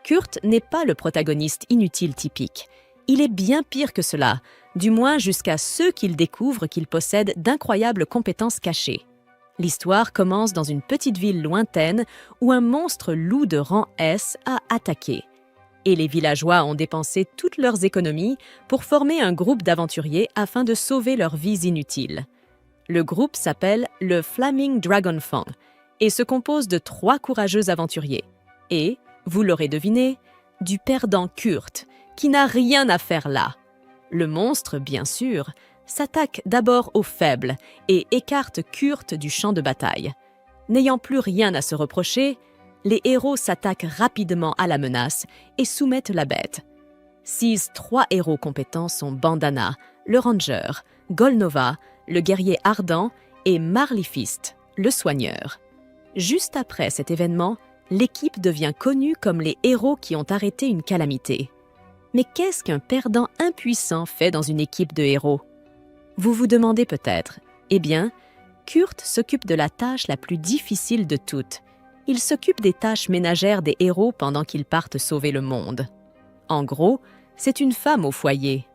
Kurt n'est pas le protagoniste inutile typique. Il est bien pire que cela, du moins jusqu'à ce qu'il découvre qu'il possède d'incroyables compétences cachées. L'histoire commence dans une petite ville lointaine où un monstre loup de rang S a attaqué. Et les villageois ont dépensé toutes leurs économies pour former un groupe d'aventuriers afin de sauver leurs vies inutiles. Le groupe s'appelle le Flaming Dragonfang et se compose de 3 courageux aventuriers. Et, vous l'aurez deviné, du perdant Kurt, qui n'a rien à faire là. Le monstre, bien sûr, s'attaque d'abord aux faibles et écarte Kurt du champ de bataille. N'ayant plus rien à se reprocher, les héros s'attaquent rapidement à la menace et soumettent la bête. 3 héros compétents sont Bandana, le ranger, Golnova, le guerrier ardent et Marley-Fist, le soigneur. Juste après cet événement, l'équipe devient connue comme les héros qui ont arrêté une calamité. Mais qu'est-ce qu'un perdant impuissant fait dans une équipe de héros? Vous vous demandez peut-être. Eh bien, Kurt s'occupe de la tâche la plus difficile de toutes. Il s'occupe des tâches ménagères des héros pendant qu'ils partent sauver le monde. En gros, c'est une femme au foyer.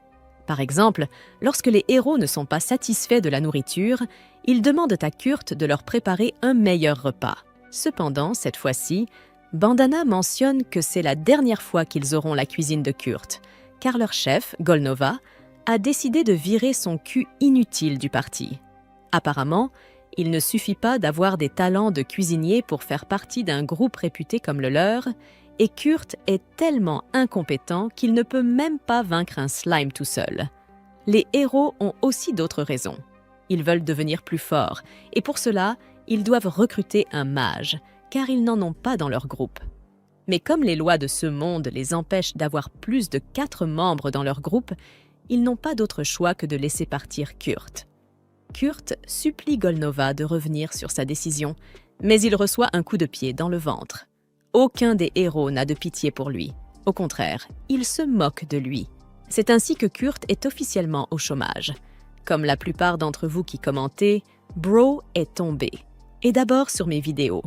Par exemple, lorsque les héros ne sont pas satisfaits de la nourriture, ils demandent à Kurt de leur préparer un meilleur repas. Cependant, cette fois-ci, Bandana mentionne que c'est la dernière fois qu'ils auront la cuisine de Kurt, car leur chef, Golnova, a décidé de virer son cul inutile du parti. Apparemment, il ne suffit pas d'avoir des talents de cuisinier pour faire partie d'un groupe réputé comme le leur, et Kurt est tellement incompétent qu'il ne peut même pas vaincre un slime tout seul. Les héros ont aussi d'autres raisons. Ils veulent devenir plus forts, et pour cela, ils doivent recruter un mage, car ils n'en ont pas dans leur groupe. Mais comme les lois de ce monde les empêchent d'avoir plus de 4 membres dans leur groupe, ils n'ont pas d'autre choix que de laisser partir Kurt. Kurt supplie Golnova de revenir sur sa décision, mais il reçoit un coup de pied dans le ventre. Aucun des héros n'a de pitié pour lui. Au contraire, ils se moquent de lui. C'est ainsi que Kurt est officiellement au chômage. Comme la plupart d'entre vous qui commentez, Bro est tombé. Et d'abord sur mes vidéos.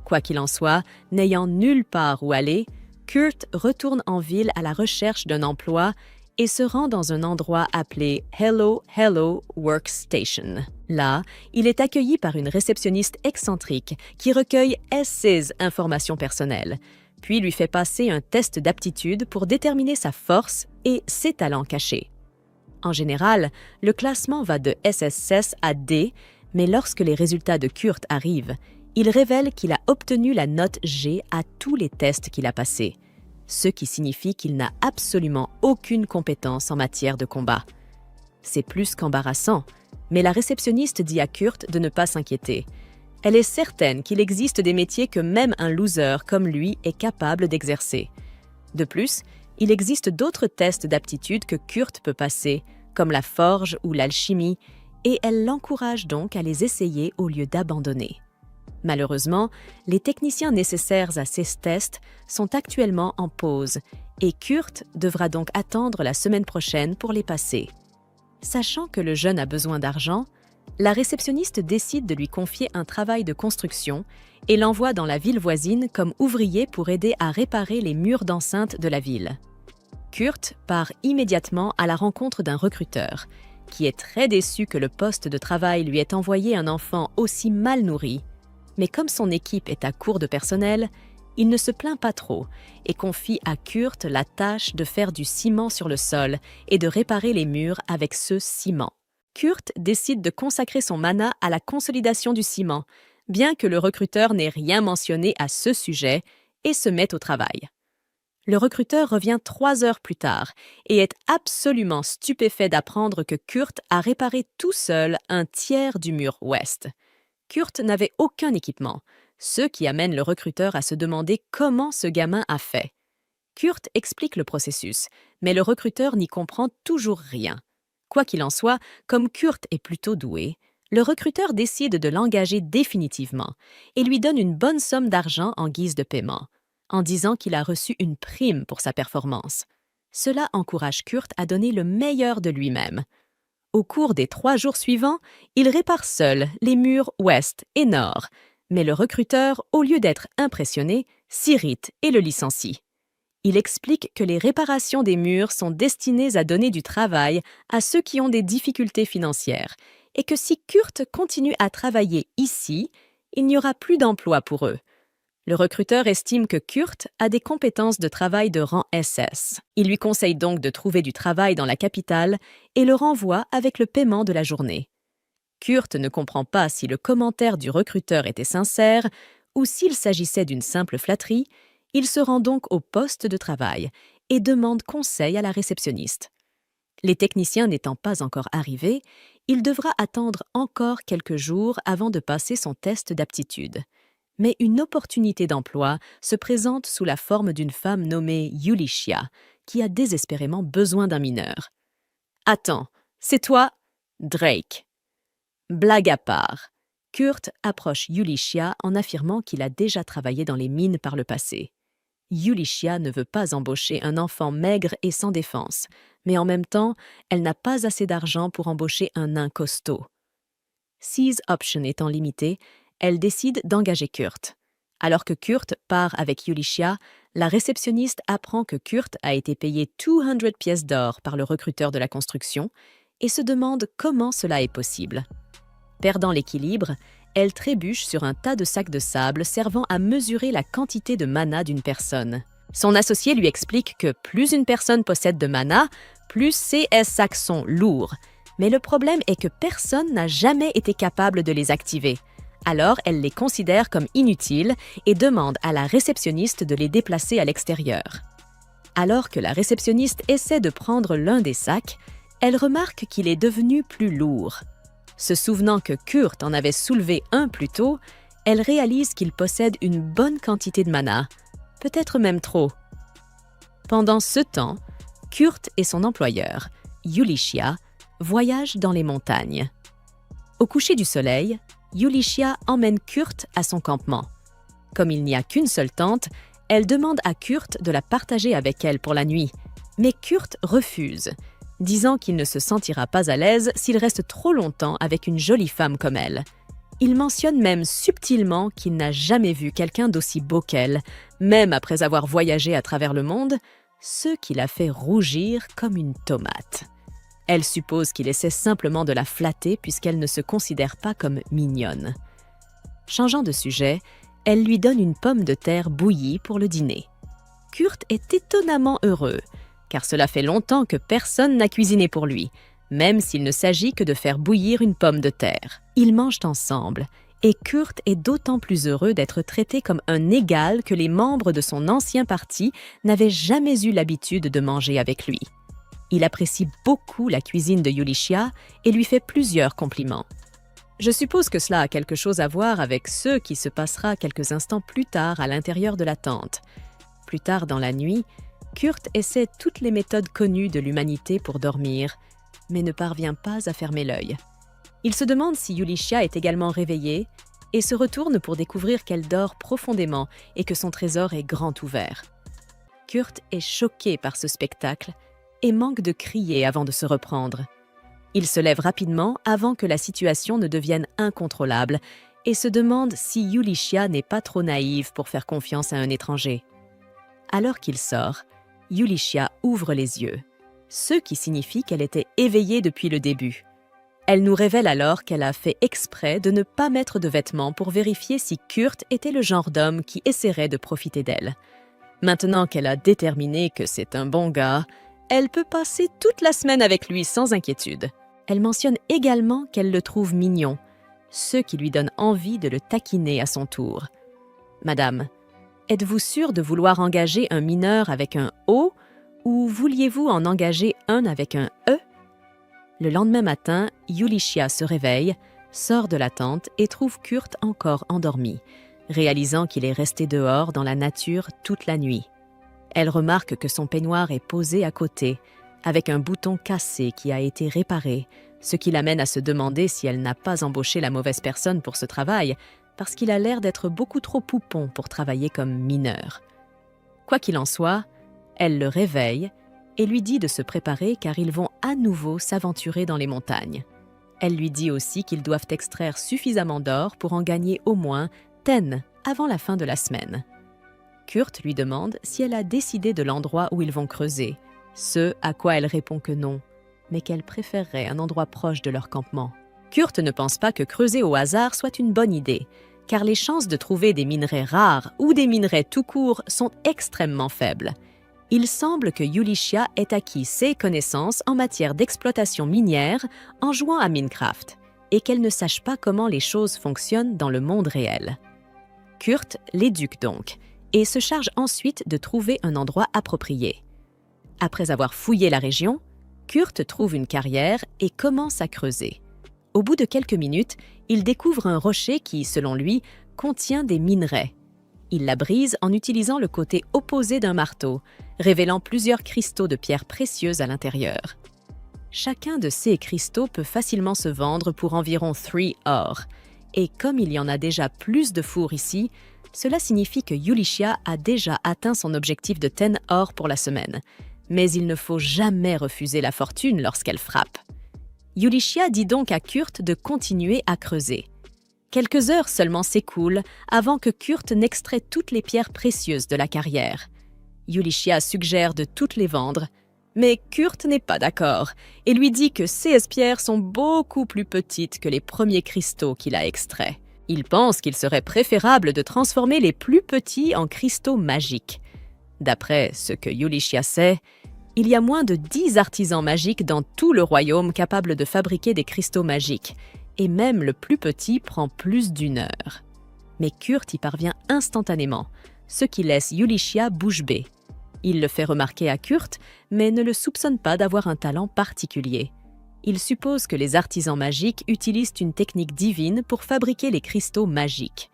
Quoi qu'il en soit, n'ayant nulle part où aller, Kurt retourne en ville à la recherche d'un emploi et se rend dans un endroit appelé Hello Hello Workstation. Là, il est accueilli par une réceptionniste excentrique qui recueille ses informations personnelles, puis lui fait passer un test d'aptitude pour déterminer sa force et ses talents cachés. En général, le classement va de SS à D, mais lorsque les résultats de Kurt arrivent, il révèle qu'il a obtenu la note G à tous les tests qu'il a passés, ce qui signifie qu'il n'a absolument aucune compétence en matière de combat. C'est plus qu'embarrassant, mais la réceptionniste dit à Kurt de ne pas s'inquiéter. Elle est certaine qu'il existe des métiers que même un loser comme lui est capable d'exercer. De plus, il existe d'autres tests d'aptitude que Kurt peut passer, comme la forge ou l'alchimie, et elle l'encourage donc à les essayer au lieu d'abandonner. Malheureusement, les techniciens nécessaires à ces tests sont actuellement en pause et Kurt devra donc attendre la semaine prochaine pour les passer. Sachant que le jeune a besoin d'argent, la réceptionniste décide de lui confier un travail de construction et l'envoie dans la ville voisine comme ouvrier pour aider à réparer les murs d'enceinte de la ville. Kurt part immédiatement à la rencontre d'un recruteur, qui est très déçu que le poste de travail lui ait envoyé un enfant aussi mal nourri. Mais comme son équipe est à court de personnel, il ne se plaint pas trop et confie à Kurt la tâche de faire du ciment sur le sol et de réparer les murs avec ce ciment. Kurt décide de consacrer son mana à la consolidation du ciment, bien que le recruteur n'ait rien mentionné à ce sujet, et se met au travail. Le recruteur revient 3 heures plus tard et est absolument stupéfait d'apprendre que Kurt a réparé tout seul un tiers du mur ouest. Kurt n'avait aucun équipement, ce qui amène le recruteur à se demander comment ce gamin a fait. Kurt explique le processus, mais le recruteur n'y comprend toujours rien. Quoi qu'il en soit, comme Kurt est plutôt doué, le recruteur décide de l'engager définitivement et lui donne une bonne somme d'argent en guise de paiement, en disant qu'il a reçu une prime pour sa performance. Cela encourage Kurt à donner le meilleur de lui-même. Au cours des 3 jours suivants, il répare seul les murs ouest et nord, mais le recruteur, au lieu d'être impressionné, s'irrite et le licencie. Il explique que les réparations des murs sont destinées à donner du travail à ceux qui ont des difficultés financières et que si Kurt continue à travailler ici, il n'y aura plus d'emploi pour eux. Le recruteur estime que Kurt a des compétences de travail de rang SS. Il lui conseille donc de trouver du travail dans la capitale et le renvoie avec le paiement de la journée. Kurt ne comprend pas si le commentaire du recruteur était sincère ou s'il s'agissait d'une simple flatterie. Il se rend donc au poste de travail et demande conseil à la réceptionniste. Les techniciens n'étant pas encore arrivés, il devra attendre encore quelques jours avant de passer son test d'aptitude. Mais une opportunité d'emploi se présente sous la forme d'une femme nommée Yulichia, qui a désespérément besoin d'un mineur. « Attends, c'est toi ?» Drake. Blague à part, Kurt approche Yulichia en affirmant qu'il a déjà travaillé dans les mines par le passé. Yulichia ne veut pas embaucher un enfant maigre et sans défense, mais en même temps, elle n'a pas assez d'argent pour embaucher un nain costaud. Seize Option étant limitée, elle décide d'engager Kurt. Alors que Kurt part avec Yulichia, la réceptionniste apprend que Kurt a été payé 200 pièces d'or par le recruteur de la construction et se demande comment cela est possible. Perdant l'équilibre, elle trébuche sur un tas de sacs de sable servant à mesurer la quantité de mana d'une personne. Son associé lui explique que plus une personne possède de mana, plus ces sacs sont lourds. Mais le problème est que personne n'a jamais été capable de les activer. Alors, elle les considère comme inutiles et demande à la réceptionniste de les déplacer à l'extérieur. Alors que la réceptionniste essaie de prendre l'un des sacs, elle remarque qu'il est devenu plus lourd. Se souvenant que Kurt en avait soulevé un plus tôt, elle réalise qu'il possède une bonne quantité de mana, peut-être même trop. Pendant ce temps, Kurt et son employeur, Yulichia, voyagent dans les montagnes. Au coucher du soleil, Yulichia emmène Kurt à son campement. Comme il n'y a qu'une seule tente, elle demande à Kurt de la partager avec elle pour la nuit. Mais Kurt refuse, disant qu'il ne se sentira pas à l'aise s'il reste trop longtemps avec une jolie femme comme elle. Il mentionne même subtilement qu'il n'a jamais vu quelqu'un d'aussi beau qu'elle, même après avoir voyagé à travers le monde, ce qui la fait rougir comme une tomate. Elle suppose qu'il essaie simplement de la flatter puisqu'elle ne se considère pas comme mignonne. Changeant de sujet, elle lui donne une pomme de terre bouillie pour le dîner. Kurt est étonnamment heureux, car cela fait longtemps que personne n'a cuisiné pour lui, même s'il ne s'agit que de faire bouillir une pomme de terre. Ils mangent ensemble, et Kurt est d'autant plus heureux d'être traité comme un égal que les membres de son ancien parti n'avaient jamais eu l'habitude de manger avec lui. Il apprécie beaucoup la cuisine de Yulichia et lui fait plusieurs compliments. Je suppose que cela a quelque chose à voir avec ce qui se passera quelques instants plus tard à l'intérieur de la tente. Plus tard dans la nuit, Kurt essaie toutes les méthodes connues de l'humanité pour dormir, mais ne parvient pas à fermer l'œil. Il se demande si Yulichia est également réveillée et se retourne pour découvrir qu'elle dort profondément et que son trésor est grand ouvert. Kurt est choqué par ce spectacle et manque de crier avant de se reprendre. Il se lève rapidement avant que la situation ne devienne incontrôlable et se demande si Yulichia n'est pas trop naïve pour faire confiance à un étranger. Alors qu'il sort, Yulichia ouvre les yeux, ce qui signifie qu'elle était éveillée depuis le début. Elle nous révèle alors qu'elle a fait exprès de ne pas mettre de vêtements pour vérifier si Kurt était le genre d'homme qui essaierait de profiter d'elle. Maintenant qu'elle a déterminé que c'est un bon gars, elle peut passer toute la semaine avec lui sans inquiétude. Elle mentionne également qu'elle le trouve mignon, ce qui lui donne envie de le taquiner à son tour. « Madame, êtes-vous sûre de vouloir engager un mineur avec un O ou vouliez-vous en engager un avec un E ?» Le lendemain matin, Yulichia se réveille, sort de la tente et trouve Kurt encore endormi, réalisant qu'il est resté dehors dans la nature toute la nuit. Elle remarque que son peignoir est posé à côté, avec un bouton cassé qui a été réparé, ce qui l'amène à se demander si elle n'a pas embauché la mauvaise personne pour ce travail, parce qu'il a l'air d'être beaucoup trop poupon pour travailler comme mineur. Quoi qu'il en soit, elle le réveille et lui dit de se préparer car ils vont à nouveau s'aventurer dans les montagnes. Elle lui dit aussi qu'ils doivent extraire suffisamment d'or pour en gagner au moins 10 avant la fin de la semaine. Kurt lui demande si elle a décidé de l'endroit où ils vont creuser, ce à quoi elle répond que non, mais qu'elle préférerait un endroit proche de leur campement. Kurt ne pense pas que creuser au hasard soit une bonne idée, car les chances de trouver des minerais rares ou des minerais tout court sont extrêmement faibles. Il semble que Yulichia ait acquis ses connaissances en matière d'exploitation minière en jouant à Minecraft, et qu'elle ne sache pas comment les choses fonctionnent dans le monde réel. Kurt l'éduque donc, et se charge ensuite de trouver un endroit approprié. Après avoir fouillé la région, Kurt trouve une carrière et commence à creuser. Au bout de quelques minutes, il découvre un rocher qui, selon lui, contient des minerais. Il la brise en utilisant le côté opposé d'un marteau, révélant plusieurs cristaux de pierres précieuses à l'intérieur. Chacun de ces cristaux peut facilement se vendre pour environ 3 or, et comme il y en a déjà plus de fours ici, cela signifie que Yulichia a déjà atteint son objectif de 10 or pour la semaine. Mais il ne faut jamais refuser la fortune lorsqu'elle frappe. Yulichia dit donc à Kurt de continuer à creuser. Quelques heures seulement s'écoulent avant que Kurt n'extrait toutes les pierres précieuses de la carrière. Yulichia suggère de toutes les vendre, mais Kurt n'est pas d'accord et lui dit que ces pierres sont beaucoup plus petites que les premiers cristaux qu'il a extraits. Il pense qu'il serait préférable de transformer les plus petits en cristaux magiques. D'après ce que Yulichia sait, il y a moins de 10 artisans magiques dans tout le royaume capables de fabriquer des cristaux magiques, et même le plus petit prend plus d'1 heure. Mais Kurt y parvient instantanément, ce qui laisse Yulichia bouche bée. Il le fait remarquer à Kurt, mais ne le soupçonne pas d'avoir un talent particulier. Il suppose que les artisans magiques utilisent une technique divine pour fabriquer les cristaux magiques.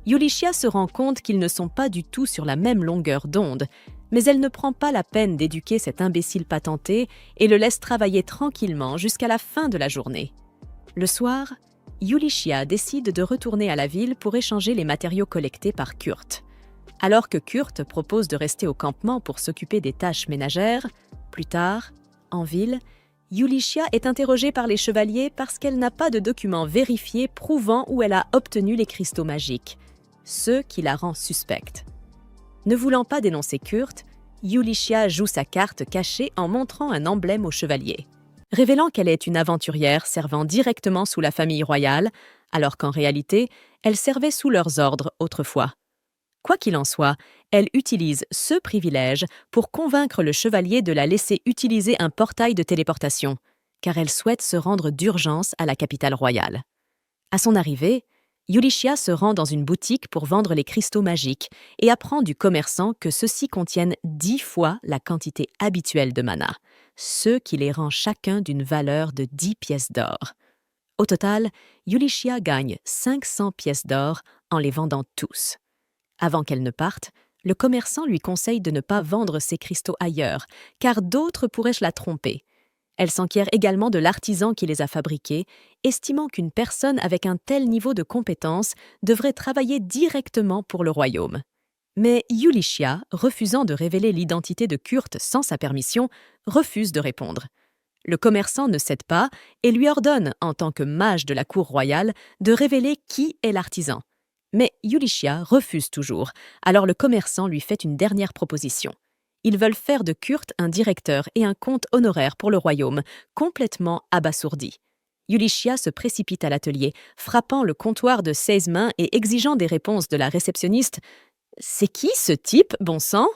Yulichia se rend compte qu'ils ne sont pas du tout sur la même longueur d'onde, mais elle ne prend pas la peine d'éduquer cet imbécile patenté et le laisse travailler tranquillement jusqu'à la fin de la journée. Le soir, Yulichia décide de retourner à la ville pour échanger les matériaux collectés par Kurt. Alors que Kurt propose de rester au campement pour s'occuper des tâches ménagères, plus tard, en ville, Yulichia est interrogée par les chevaliers parce qu'elle n'a pas de documents vérifiés prouvant où elle a obtenu les cristaux magiques, ce qui la rend suspecte. Ne voulant pas dénoncer Kurt, Yulichia joue sa carte cachée en montrant un emblème aux chevaliers, révélant qu'elle est une aventurière servant directement sous la famille royale, alors qu'en réalité, elle servait sous leurs ordres autrefois. Quoi qu'il en soit, elle utilise ce privilège pour convaincre le chevalier de la laisser utiliser un portail de téléportation, car elle souhaite se rendre d'urgence à la capitale royale. À son arrivée, Yulichia se rend dans une boutique pour vendre les cristaux magiques et apprend du commerçant que ceux-ci contiennent 10 fois la quantité habituelle de mana, ce qui les rend chacun d'une valeur de 10 pièces d'or. Au total, Yulichia gagne 500 pièces d'or en les vendant tous. Avant qu'elle ne parte, le commerçant lui conseille de ne pas vendre ses cristaux ailleurs, car d'autres pourraient la tromper. Elle s'enquiert également de l'artisan qui les a fabriqués, estimant qu'une personne avec un tel niveau de compétence devrait travailler directement pour le royaume. Mais Yulichia, refusant de révéler l'identité de Kurt sans sa permission, refuse de répondre. Le commerçant ne cède pas et lui ordonne, en tant que mage de la cour royale, de révéler qui est l'artisan. Mais Yulichia refuse toujours, alors le commerçant lui fait une dernière proposition. Ils veulent faire de Kurt un directeur et un comte honoraire pour le royaume, complètement abasourdi. Yulichia se précipite à l'atelier, frappant le comptoir de 16 mains et exigeant des réponses de la réceptionniste. « C'est qui ce type, bon sang ?»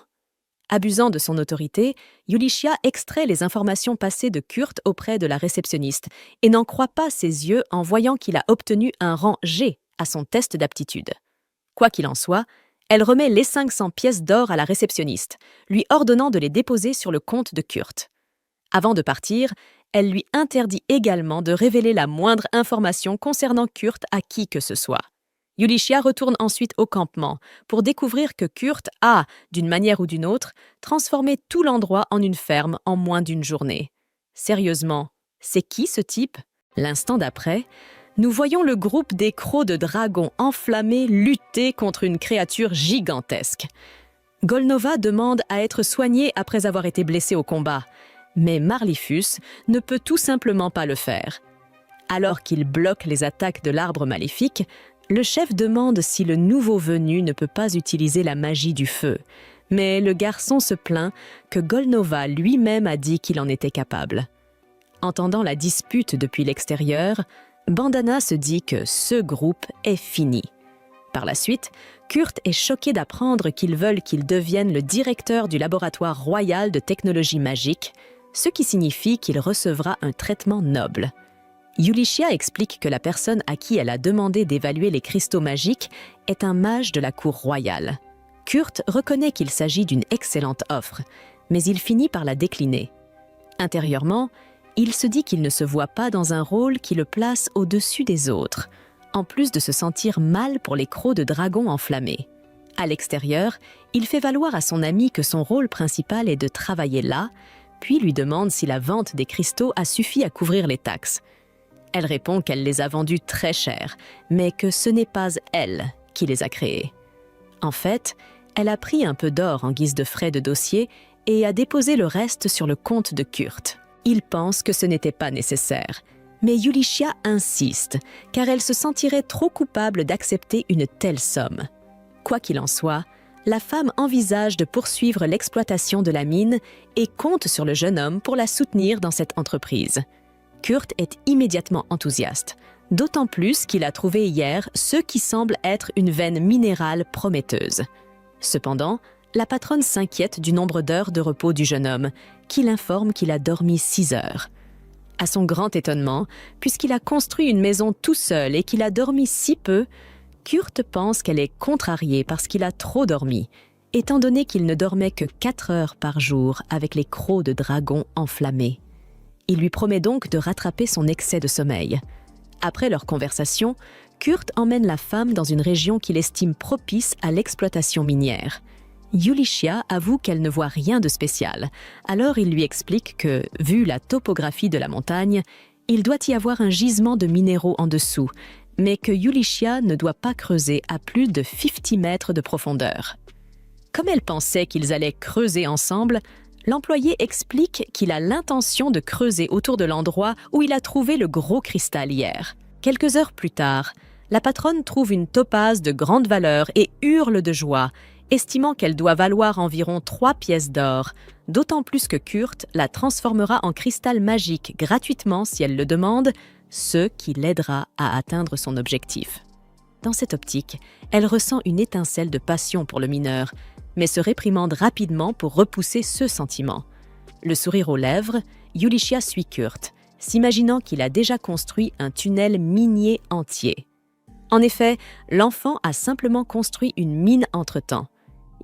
Abusant de son autorité, Yulichia extrait les informations passées de Kurt auprès de la réceptionniste et n'en croit pas ses yeux en voyant qu'il a obtenu un rang G à son test d'aptitude. Quoi qu'il en soit, elle remet les 500 pièces d'or à la réceptionniste, lui ordonnant de les déposer sur le compte de Kurt. Avant de partir, elle lui interdit également de révéler la moindre information concernant Kurt à qui que ce soit. Yulichia retourne ensuite au campement pour découvrir que Kurt a, d'une manière ou d'une autre, transformé tout l'endroit en une ferme en moins d'une journée. Sérieusement, c'est qui ce type ? L'instant d'après, nous voyons le groupe des crocs de dragons enflammés lutter contre une créature gigantesque. Golnova demande à être soignée après avoir été blessée au combat, mais Marlifus ne peut tout simplement pas le faire. Alors qu'il bloque les attaques de l'arbre maléfique, Le chef demande si le nouveau venu ne peut pas utiliser la magie du feu, mais le garçon se plaint que Golnova lui-même a dit qu'il en était capable. Entendant la dispute depuis l'extérieur, Bandana se dit que ce groupe est fini. Par la suite, Kurt est choqué d'apprendre qu'ils veulent qu'il devienne le directeur du laboratoire royal de technologie magique, ce qui signifie qu'il recevra un traitement noble. Yulichia explique que la personne à qui elle a demandé d'évaluer les cristaux magiques est un mage de la cour royale. Kurt reconnaît qu'il s'agit d'une excellente offre, mais il finit par la décliner. Intérieurement, il se dit qu'il ne se voit pas dans un rôle qui le place au-dessus des autres, en plus de se sentir mal pour les crocs de dragon enflammés. À l'extérieur, il fait valoir à son ami que son rôle principal est de travailler là, puis lui demande si la vente des cristaux a suffi à couvrir les taxes. Elle répond qu'elle les a vendus très cher, mais que ce n'est pas elle qui les a créés. En fait, elle a pris un peu d'or en guise de frais de dossier et a déposé le reste sur le compte de Kurt. Il pense que ce n'était pas nécessaire, mais Yulichia insiste, car elle se sentirait trop coupable d'accepter une telle somme. Quoi qu'il en soit, la femme envisage de poursuivre l'exploitation de la mine et compte sur le jeune homme pour la soutenir dans cette entreprise. Kurt est immédiatement enthousiaste, d'autant plus qu'il a trouvé hier ce qui semble être une veine minérale prometteuse. Cependant, la patronne s'inquiète du nombre d'heures de repos du jeune homme, qui l'informe qu'il a dormi 6 heures. À son grand étonnement, puisqu'il a construit une maison tout seul et qu'il a dormi si peu, Kurt pense qu'elle est contrariée parce qu'il a trop dormi, étant donné qu'il ne dormait que 4 heures par jour avec les crocs de dragon enflammés. Il lui promet donc de rattraper son excès de sommeil. Après leur conversation, Kurt emmène la femme dans une région qu'il estime propice à l'exploitation minière. Yulichia avoue qu'elle ne voit rien de spécial, alors il lui explique que, vu la topographie de la montagne, il doit y avoir un gisement de minéraux en dessous, mais que Yulichia ne doit pas creuser à plus de 50 mètres de profondeur. Comme elle pensait qu'ils allaient creuser ensemble, l'employé explique qu'il a l'intention de creuser autour de l'endroit où il a trouvé le gros cristal hier. Quelques heures plus tard, la patronne trouve une topaze de grande valeur et hurle de joie, estimant qu'elle doit valoir environ 3 pièces d'or, d'autant plus que Kurt la transformera en cristal magique gratuitement si elle le demande, ce qui l'aidera à atteindre son objectif. Dans cette optique, elle ressent une étincelle de passion pour le mineur, mais se réprimande rapidement pour repousser ce sentiment. Le sourire aux lèvres, Yulichia suit Kurt, s'imaginant qu'il a déjà construit un tunnel minier entier. En effet, l'enfant a simplement construit une mine entre-temps.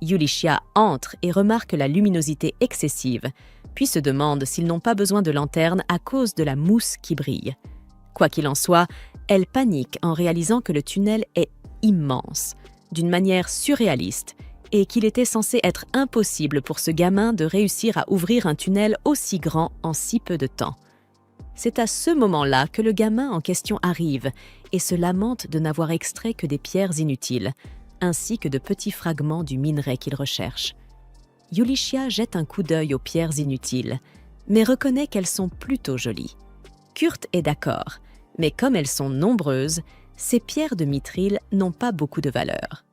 Yulichia entre et remarque la luminosité excessive, puis se demande s'ils n'ont pas besoin de lanterne à cause de la mousse qui brille. Quoi qu'il en soit, elle panique en réalisant que le tunnel est immense, d'une manière surréaliste, et qu'il était censé être impossible pour ce gamin de réussir à ouvrir un tunnel aussi grand en si peu de temps. C'est à ce moment-là que le gamin en question arrive et se lamente de n'avoir extrait que des pierres inutiles, ainsi que de petits fragments du minerai qu'il recherche. Yulichia jette un coup d'œil aux pierres inutiles, mais reconnaît qu'elles sont plutôt jolies. Kurt est d'accord, mais comme elles sont nombreuses, ces pierres de mithril n'ont pas beaucoup de valeur.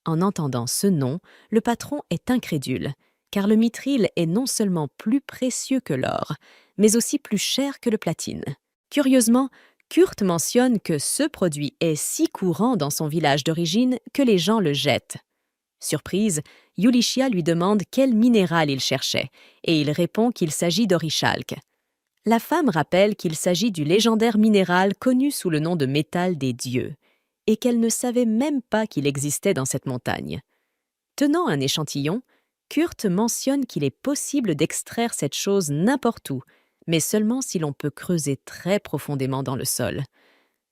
En entendant ce nom, le patron est incrédule, car le mithril est non seulement plus précieux que l'or, mais aussi plus cher que le platine. Curieusement, Kurt mentionne que ce produit est si courant dans son village d'origine que les gens le jettent. Surprise, Yulichia lui demande quel minéral il cherchait, et il répond qu'il s'agit d'orichalque. La femme rappelle qu'il s'agit du légendaire minéral connu sous le nom de métal des dieux, et qu'elle ne savait même pas qu'il existait dans cette montagne. Tenant un échantillon, Kurt mentionne qu'il est possible d'extraire cette chose n'importe où, mais seulement si l'on peut creuser très profondément dans le sol.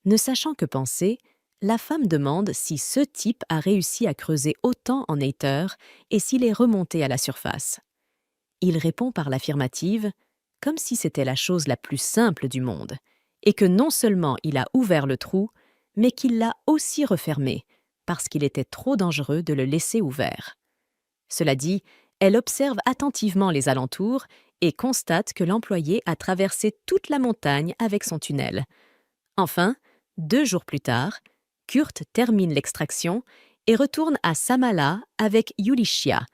Ne sachant que penser, la femme demande si ce type a réussi à creuser autant en Aether et s'il est remonté à la surface. Il répond par l'affirmative, comme si c'était la chose la plus simple du monde, et que non seulement il a ouvert le trou, mais qu'il l'a aussi refermé, parce qu'il était trop dangereux de le laisser ouvert. Cela dit, elle observe attentivement les alentours et constate que l'employé a traversé toute la montagne avec son tunnel. Enfin, 2 jours plus tard, Kurt termine l'extraction et retourne à Samala avec Yulichia,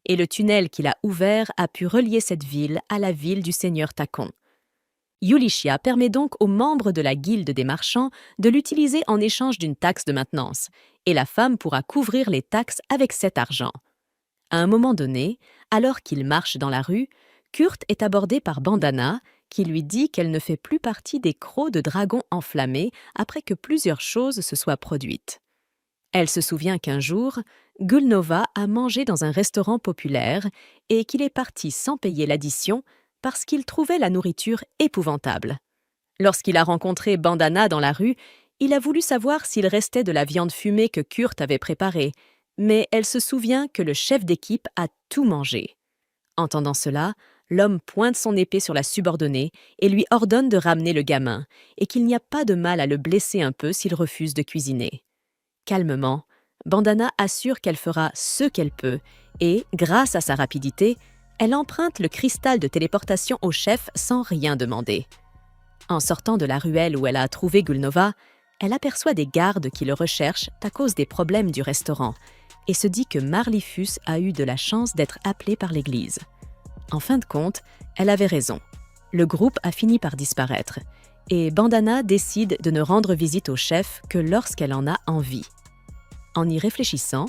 et le tunnel qu'il a ouvert a pu relier cette ville à la ville du seigneur Takon. Yulichia permet donc aux membres de la guilde des marchands de l'utiliser en échange d'une taxe de maintenance, et la femme pourra couvrir les taxes avec cet argent. À un moment donné, alors qu'il marche dans la rue, Kurt est abordé par Bandana, qui lui dit qu'elle ne fait plus partie des crocs de dragon enflammés après que plusieurs choses se soient produites. Elle se souvient qu'un jour, Gulnova a mangé dans un restaurant populaire et qu'il est parti sans payer l'addition parce qu'il trouvait la nourriture épouvantable. Lorsqu'il a rencontré Bandana dans la rue, il a voulu savoir s'il restait de la viande fumée que Kurt avait préparée, mais elle se souvient que le chef d'équipe a tout mangé. Entendant cela, l'homme pointe son épée sur la subordonnée et lui ordonne de ramener le gamin, et qu'il n'y a pas de mal à le blesser un peu s'il refuse de cuisiner. Calmement, Bandana assure qu'elle fera ce qu'elle peut et, grâce à sa rapidité, elle emprunte le cristal de téléportation au chef sans rien demander. En sortant de la ruelle où elle a trouvé Gulnova, elle aperçoit des gardes qui le recherchent à cause des problèmes du restaurant et se dit que Marlifus a eu de la chance d'être appelé par l'église. En fin de compte, elle avait raison. Le groupe a fini par disparaître et Bandana décide de ne rendre visite au chef que lorsqu'elle en a envie. En y réfléchissant,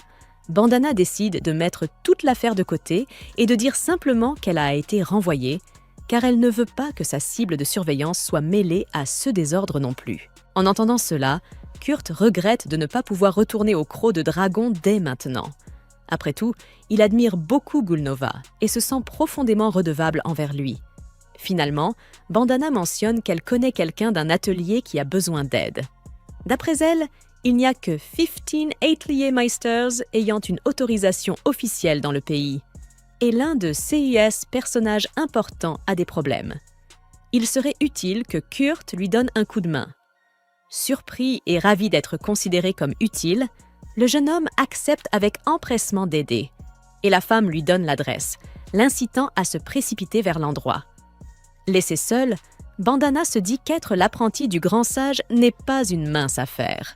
Bandana décide de mettre toute l'affaire de côté et de dire simplement qu'elle a été renvoyée, car elle ne veut pas que sa cible de surveillance soit mêlée à ce désordre non plus. En entendant cela, Kurt regrette de ne pas pouvoir retourner au croc de dragon dès maintenant. Après tout, il admire beaucoup Gulnova et se sent profondément redevable envers lui. Finalement, Bandana mentionne qu'elle connaît quelqu'un d'un atelier qui a besoin d'aide. D'après elle, il n'y a que 15 Atelier Meisters ayant une autorisation officielle dans le pays. Et l'un de CIS personnages importants a des problèmes. Il serait utile que Kurt lui donne un coup de main. Surpris et ravi d'être considéré comme utile, le jeune homme accepte avec empressement d'aider. Et la femme lui donne l'adresse, l'incitant à se précipiter vers l'endroit. Laissé seul, Bandana se dit qu'être l'apprenti du grand sage n'est pas une mince affaire.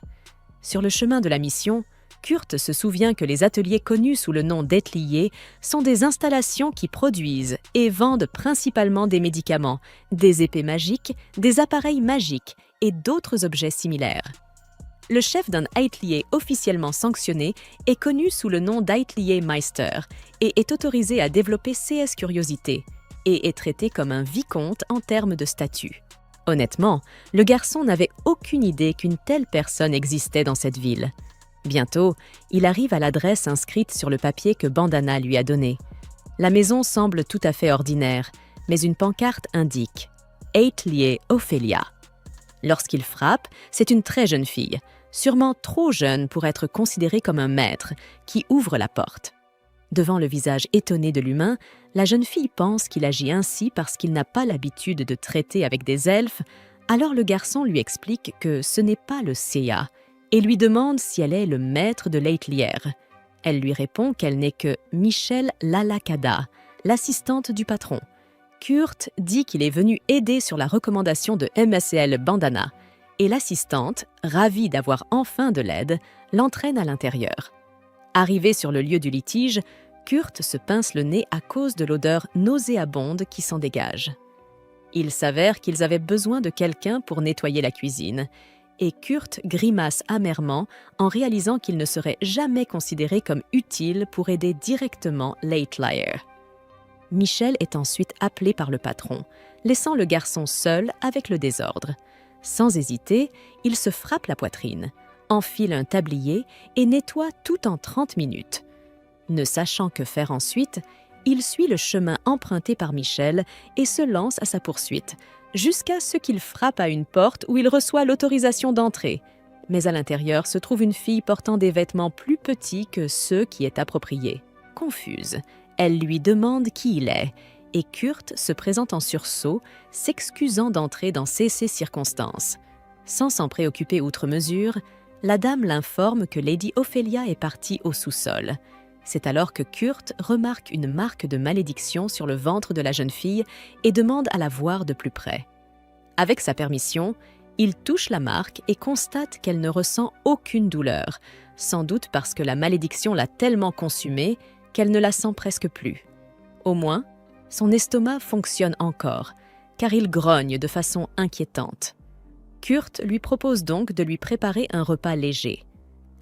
Sur le chemin de la mission, Kurt se souvient que les ateliers connus sous le nom d'Etlier sont des installations qui produisent et vendent principalement des médicaments, des épées magiques, des appareils magiques et d'autres objets similaires. Le chef d'un Atelier officiellement sanctionné est connu sous le nom d'Atelier Meister et est autorisé à développer CS Curiosité et est traité comme un vicomte en termes de statut. Honnêtement, le garçon n'avait aucune idée qu'une telle personne existait dans cette ville. Bientôt, il arrive à l'adresse inscrite sur le papier que Bandana lui a donné. La maison semble tout à fait ordinaire, mais une pancarte indique « Atelier Ophélia ». Lorsqu'il frappe, c'est une très jeune fille, sûrement trop jeune pour être considérée comme un maître, qui ouvre la porte. Devant le visage étonné de l'humain, la jeune fille pense qu'il agit ainsi parce qu'il n'a pas l'habitude de traiter avec des elfes, alors le garçon lui explique que ce n'est pas le Seiya et lui demande si elle est le maître de l'Atelier. Elle lui répond qu'elle n'est que Michel Lalakada, l'assistante du patron. Kurt dit qu'il est venu aider sur la recommandation de MSL Bandana et l'assistante, ravie d'avoir enfin de l'aide, l'entraîne à l'intérieur. Arrivé sur le lieu du litige, Kurt se pince le nez à cause de l'odeur nauséabonde qui s'en dégage. Il s'avère qu'ils avaient besoin de quelqu'un pour nettoyer la cuisine, et Kurt grimace amèrement en réalisant qu'il ne serait jamais considéré comme utile pour aider directement l'Atelier. Michel est ensuite appelé par le patron, laissant le garçon seul avec le désordre. Sans hésiter, il se frappe la poitrine, enfile un tablier et nettoie tout en 30 minutes. Ne sachant que faire ensuite, il suit le chemin emprunté par Michel et se lance à sa poursuite, jusqu'à ce qu'il frappe à une porte où il reçoit l'autorisation d'entrer. Mais à l'intérieur se trouve une fille portant des vêtements plus petits que ceux qui est appropriés. Confuse, elle lui demande qui il est, et Kurt se présente en sursaut, s'excusant d'entrer dans ces circonstances. Sans s'en préoccuper outre mesure, la dame l'informe que Lady Ophélia est partie au sous-sol. C'est alors que Kurt remarque une marque de malédiction sur le ventre de la jeune fille et demande à la voir de plus près. Avec sa permission, Il touche la marque et constate qu'elle ne ressent aucune douleur, sans doute parce que la malédiction l'a tellement consumée qu'elle ne la sent presque plus. Au moins, son estomac fonctionne encore, car il grogne de façon inquiétante. Kurt lui propose donc de lui préparer un repas léger.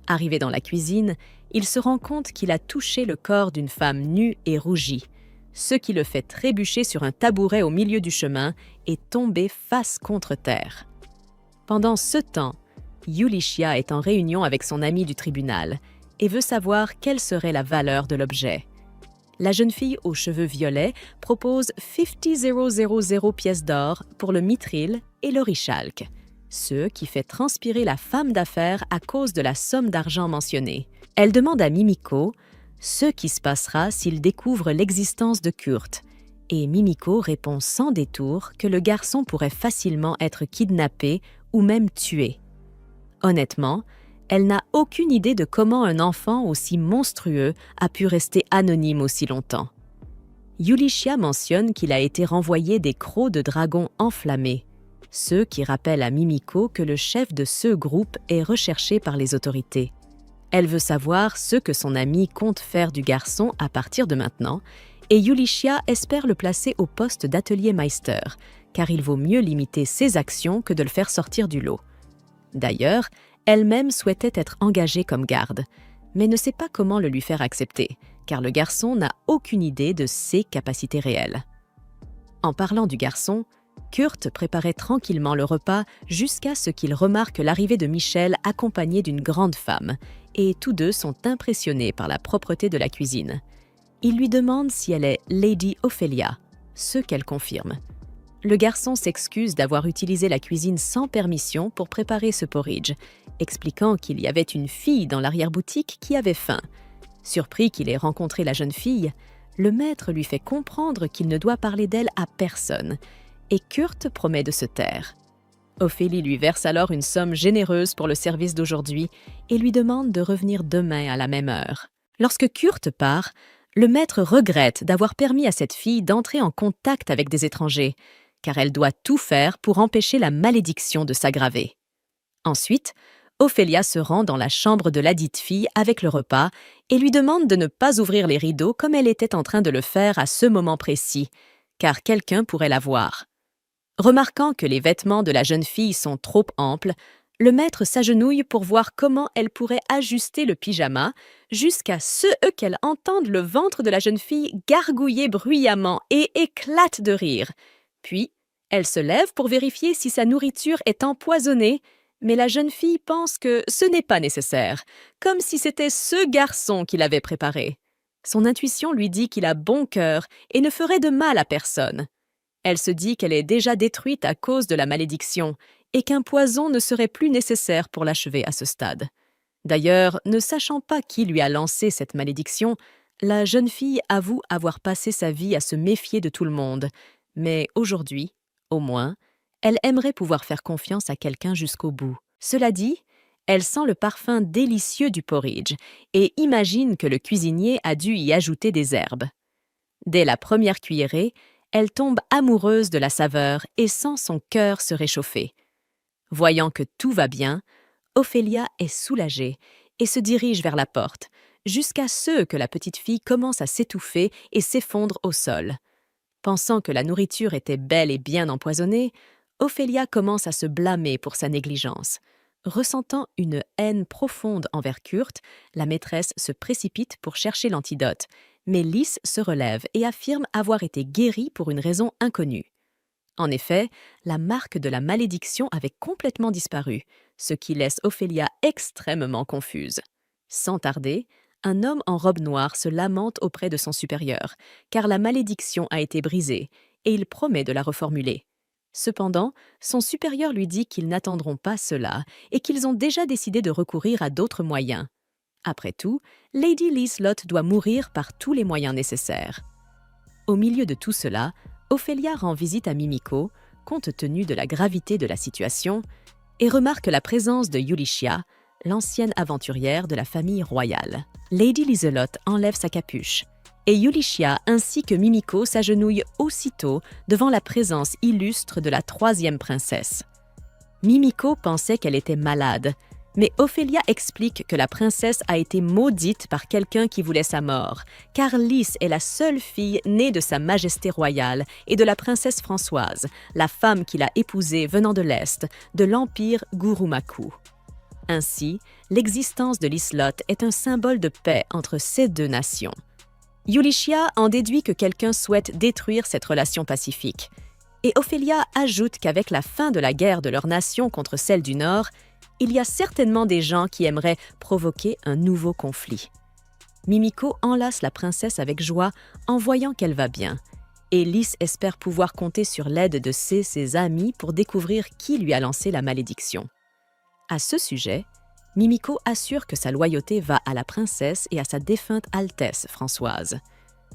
Arrivé dans la cuisine, il se rend compte qu'il a touché le corps d'une femme nue et rougie, ce qui le fait trébucher sur un tabouret au milieu du chemin et tomber face contre terre. Pendant ce temps, Yulichia est en réunion avec son ami du tribunal et veut savoir quelle serait la valeur de l'objet. La jeune fille aux cheveux violets propose 50 000 pièces d'or pour le mithril et l'orichalque, ce qui fait transpirer la femme d'affaires à cause de la somme d'argent mentionnée. Elle demande à Mimiko ce qui se passera s'il découvre l'existence de Kurt, et Mimiko répond sans détour que le garçon pourrait facilement être kidnappé ou même tué. Honnêtement, elle n'a aucune idée de comment un enfant aussi monstrueux a pu rester anonyme aussi longtemps. Yulichia mentionne qu'il a été renvoyé des crocs de dragon enflammés, ce qui rappelle à Mimiko que le chef de ce groupe est recherché par les autorités. Elle veut savoir ce que son ami compte faire du garçon à partir de maintenant, et Yulichia espère le placer au poste d'atelier Meister, car il vaut mieux limiter ses actions que de le faire sortir du lot. D'ailleurs, elle-même souhaitait être engagée comme garde, mais ne sait pas comment le lui faire accepter, car le garçon n'a aucune idée de ses capacités réelles. En parlant du garçon, Kurt préparait tranquillement le repas jusqu'à ce qu'il remarque l'arrivée de Michel accompagné d'une grande femme, et tous deux sont impressionnés par la propreté de la cuisine. Il lui demande si elle est Lady Ophelia, ce qu'elle confirme. Le garçon s'excuse d'avoir utilisé la cuisine sans permission pour préparer ce porridge, expliquant qu'il y avait une fille dans l'arrière-boutique qui avait faim. Surpris qu'il ait rencontré la jeune fille, le maître lui fait comprendre qu'il ne doit parler d'elle à personne, et Kurt promet de se taire. Ophélie lui verse alors une somme généreuse pour le service d'aujourd'hui et lui demande de revenir demain à la même heure. Lorsque Kurt part, le maître regrette d'avoir permis à cette fille d'entrer en contact avec des étrangers, car elle doit tout faire pour empêcher la malédiction de s'aggraver. Ensuite, Ophélia se rend dans la chambre de ladite fille avec le repas et lui demande de ne pas ouvrir les rideaux comme elle était en train de le faire à ce moment précis, car quelqu'un pourrait la voir. Remarquant que les vêtements de la jeune fille sont trop amples, le maître s'agenouille pour voir comment elle pourrait ajuster le pyjama jusqu'à ce qu'elle entende le ventre de la jeune fille gargouiller bruyamment et éclate de rire. Puis, elle se lève pour vérifier si sa nourriture est empoisonnée, mais la jeune fille pense que ce n'est pas nécessaire, comme si c'était ce garçon qui l'avait préparé. Son intuition lui dit qu'il a bon cœur et ne ferait de mal à personne. Elle se dit qu'elle est déjà détruite à cause de la malédiction et qu'un poison ne serait plus nécessaire pour l'achever à ce stade. D'ailleurs, ne sachant pas qui lui a lancé cette malédiction, la jeune fille avoue avoir passé sa vie à se méfier de tout le monde, mais aujourd'hui, au moins, elle aimerait pouvoir faire confiance à quelqu'un jusqu'au bout. Cela dit, elle sent le parfum délicieux du porridge et imagine que le cuisinier a dû y ajouter des herbes. Dès la première cuillerée, elle tombe amoureuse de la saveur et sent son cœur se réchauffer. Voyant que tout va bien, Ophélia est soulagée et se dirige vers la porte, jusqu'à ce que la petite fille commence à s'étouffer et s'effondre au sol. Pensant que la nourriture était bel et bien empoisonnée, Ophélia commence à se blâmer pour sa négligence. Ressentant une haine profonde envers Kurt, la maîtresse se précipite pour chercher l'antidote, mais Lys se relève et affirme avoir été guérie pour une raison inconnue. En effet, la marque de la malédiction avait complètement disparu, ce qui laisse Ophélia extrêmement confuse. Sans tarder, un homme en robe noire se lamente auprès de son supérieur, car la malédiction a été brisée, et il promet de la reformuler. Cependant, son supérieur lui dit qu'ils n'attendront pas cela et qu'ils ont déjà décidé de recourir à d'autres moyens. Après tout, Lady Liselott doit mourir par tous les moyens nécessaires. Au milieu de tout cela, Ophélia rend visite à Mimiko, compte tenu de la gravité de la situation, et remarque la présence de Yulichia, l'ancienne aventurière de la famille royale. Lady Liselott enlève sa capuche, et Yulichia ainsi que Mimiko s'agenouillent aussitôt devant la présence illustre de la troisième princesse. Mimiko pensait qu'elle était malade, mais Ophélia explique que la princesse a été maudite par quelqu'un qui voulait sa mort, car Lys est la seule fille née de sa majesté royale et de la princesse Françoise, la femme qu'il a épousée venant de l'Est, de l'empire Gurumaku. Ainsi, l'existence de Liselot est un symbole de paix entre ces deux nations. Yulichia en déduit que quelqu'un souhaite détruire cette relation pacifique. Et Ophélia ajoute qu'avec la fin de la guerre de leur nation contre celle du Nord, il y a certainement des gens qui aimeraient provoquer un nouveau conflit. Mimiko enlace la princesse avec joie en voyant qu'elle va bien. Et Lys espère pouvoir compter sur l'aide de ses amis pour découvrir qui lui a lancé la malédiction. À ce sujet, Mimiko assure que sa loyauté va à la princesse et à sa défunte Altesse Françoise.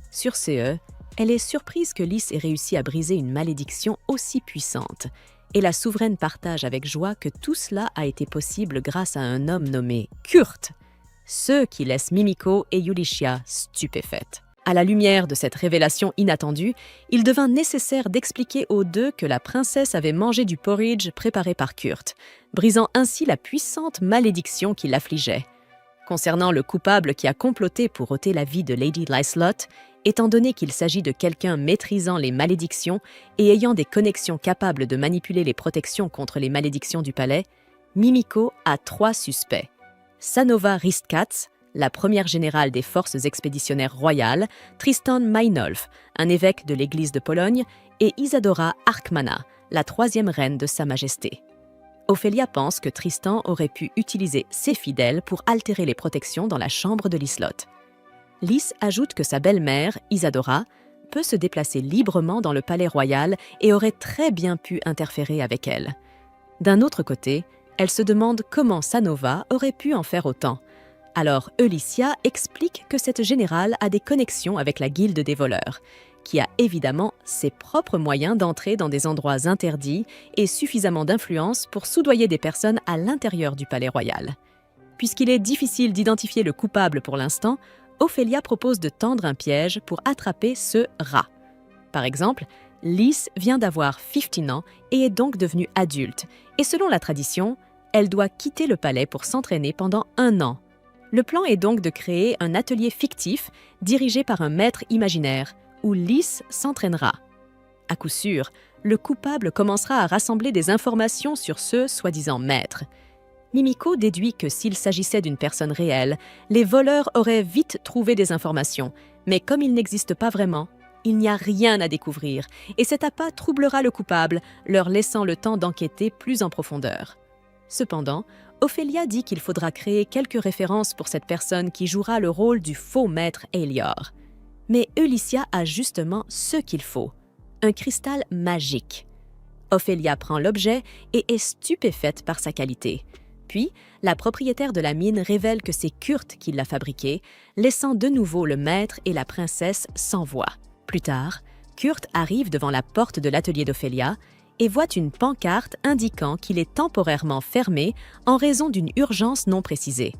Sur ce, elle est surprise que Lys ait réussi à briser une malédiction aussi puissante, et la souveraine partage avec joie que tout cela a été possible grâce à un homme nommé Kurt, ce qui laisse Mimiko et Yulichia stupéfaites. À la lumière de cette révélation inattendue, il devint nécessaire d'expliquer aux deux que la princesse avait mangé du porridge préparé par Kurt, brisant ainsi la puissante malédiction qui l'affligeait. Concernant le coupable qui a comploté pour ôter la vie de Lady Liselot, étant donné qu'il s'agit de quelqu'un maîtrisant les malédictions et ayant des connexions capables de manipuler les protections contre les malédictions du palais, Mimiko a 3 suspects. Sanova Ristkatz, la première générale des forces expéditionnaires royales, Tristan Meinolf, un évêque de l'Église de Pologne, et Isadora Arkmana, la 3e reine de Sa Majesté. Ophélia pense que Tristan aurait pu utiliser ses fidèles pour altérer les protections dans la chambre de Liselot. Lys ajoute que sa belle-mère, Isadora, peut se déplacer librement dans le palais royal et aurait très bien pu interférer avec elle. D'un autre côté, elle se demande comment Sanova aurait pu en faire autant. Alors Eulicia explique que cette générale a des connexions avec la guilde des voleurs, qui a évidemment ses propres moyens d'entrer dans des endroits interdits et suffisamment d'influence pour soudoyer des personnes à l'intérieur du palais royal. Puisqu'il est difficile d'identifier le coupable pour l'instant, Ophélia propose de tendre un piège pour attraper ce rat. Par exemple, Lys vient d'avoir 15 ans et est donc devenue adulte, et selon la tradition, elle doit quitter le palais pour s'entraîner pendant 1 an. Le plan est donc de créer un atelier fictif dirigé par un maître imaginaire, où Lys s'entraînera. À coup sûr, le coupable commencera à rassembler des informations sur ce soi-disant maître. Mimiko déduit que s'il s'agissait d'une personne réelle, les voleurs auraient vite trouvé des informations, mais comme il n'existe pas vraiment, il n'y a rien à découvrir, et cet appât troublera le coupable, leur laissant le temps d'enquêter plus en profondeur. Cependant, Ophélia dit qu'il faudra créer quelques références pour cette personne qui jouera le rôle du faux maître Aelior. Mais Eulicia a justement ce qu'il faut, un cristal magique. Ophélia prend l'objet et est stupéfaite par sa qualité. Puis, la propriétaire de la mine révèle que c'est Kurt qui l'a fabriqué, laissant de nouveau le maître et la princesse sans voix. Plus tard, Kurt arrive devant la porte de l'atelier d'Ophélia et voit une pancarte indiquant qu'il est temporairement fermé en raison d'une urgence non précisée.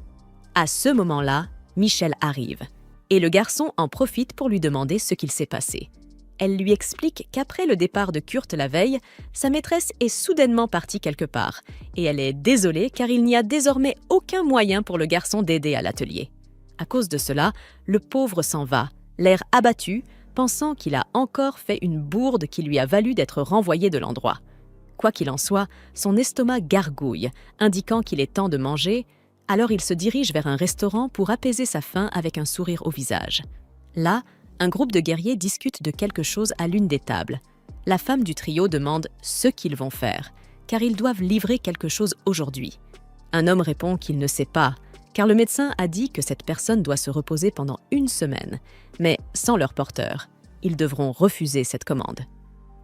À ce moment-là, Michel arrive, et le garçon en profite pour lui demander ce qu'il s'est passé. Elle lui explique qu'après le départ de Kurt la veille, sa maîtresse est soudainement partie quelque part, et elle est désolée car il n'y a désormais aucun moyen pour le garçon d'aider à l'atelier. À cause de cela, le pauvre s'en va, l'air abattu, pensant qu'il a encore fait une bourde qui lui a valu d'être renvoyé de l'endroit. Quoi qu'il en soit, son estomac gargouille, indiquant qu'il est temps de manger, alors il se dirige vers un restaurant pour apaiser sa faim avec un sourire au visage. Là, un groupe de guerriers discute de quelque chose à l'une des tables. La femme du trio demande ce qu'ils vont faire, car ils doivent livrer quelque chose aujourd'hui. Un homme répond qu'il ne sait pas, car le médecin a dit que cette personne doit se reposer pendant 1 semaine, mais sans leur porteur. Ils devront refuser cette commande.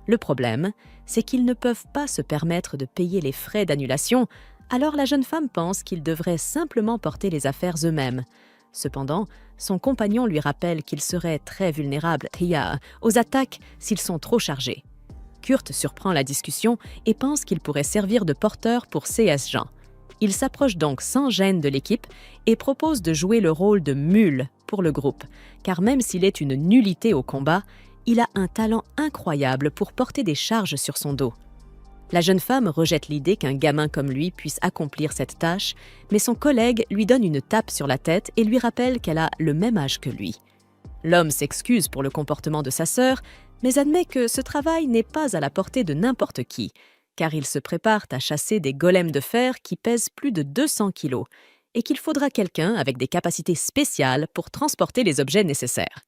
Le problème, c'est qu'ils ne peuvent pas se permettre de payer les frais d'annulation, alors la jeune femme pense qu'ils devraient simplement porter les affaires eux-mêmes. Cependant, son compagnon lui rappelle qu'il serait très vulnérable aux attaques s'ils sont trop chargés. Kurt surprend la discussion et pense qu'il pourrait servir de porteur pour C.S. Jean. Il s'approche donc sans gêne de l'équipe et propose de jouer le rôle de mule pour le groupe, car même s'il est une nullité au combat, il a un talent incroyable pour porter des charges sur son dos. La jeune femme rejette l'idée qu'un gamin comme lui puisse accomplir cette tâche, mais son collègue lui donne une tape sur la tête et lui rappelle qu'elle a le même âge que lui. L'homme s'excuse pour le comportement de sa sœur, mais admet que ce travail n'est pas à la portée de n'importe qui, car ils se préparent à chasser des golems de fer qui pèsent plus de 200 kilos, et qu'il faudra quelqu'un avec des capacités spéciales pour transporter les objets nécessaires.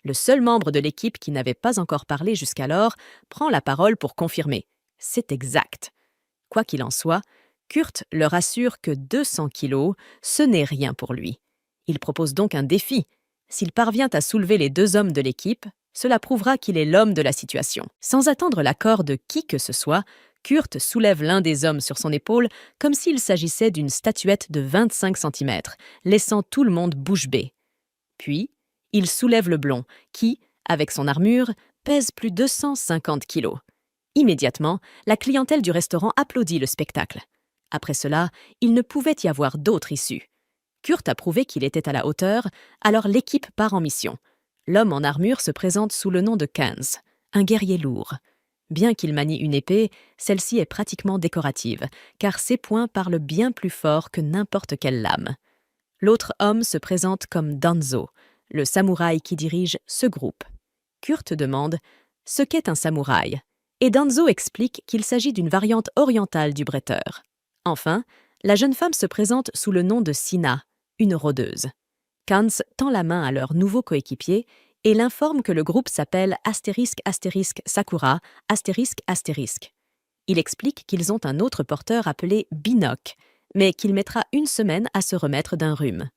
Le seul membre de l'équipe qui n'avait pas encore parlé jusqu'alors prend la parole pour confirmer. C'est exact. Quoi qu'il en soit, Kurt leur assure que 200 kilos, ce n'est rien pour lui. Il propose donc un défi. S'il parvient à soulever les 2 hommes de l'équipe, cela prouvera qu'il est l'homme de la situation. Sans attendre l'accord de qui que ce soit, Kurt soulève l'un des hommes sur son épaule comme s'il s'agissait d'une statuette de 25 cm, laissant tout le monde bouche bée. Puis, il soulève le blond, qui, avec son armure, pèse plus de 150 kilos. Immédiatement, la clientèle du restaurant applaudit le spectacle. Après cela, il ne pouvait y avoir d'autre issue. Kurt a prouvé qu'il était à la hauteur, alors l'équipe part en mission. L'homme en armure se présente sous le nom de Kans, un guerrier lourd. Bien qu'il manie une épée, celle-ci est pratiquement décorative, car ses poings parlent bien plus fort que n'importe quelle lame. L'autre homme se présente comme Danzo, le samouraï qui dirige ce groupe. Kurt demande ce qu'est un samouraï, et Danzo explique qu'il s'agit d'une variante orientale du bretteur. Enfin, la jeune femme se présente sous le nom de Sina, une rôdeuse. Kans tend la main à leur nouveau coéquipier et l'informe que le groupe s'appelle *** Sakura ***. Il explique qu'ils ont un autre porteur appelé Binoc, mais qu'il mettra 1 semaine à se remettre d'un rhume.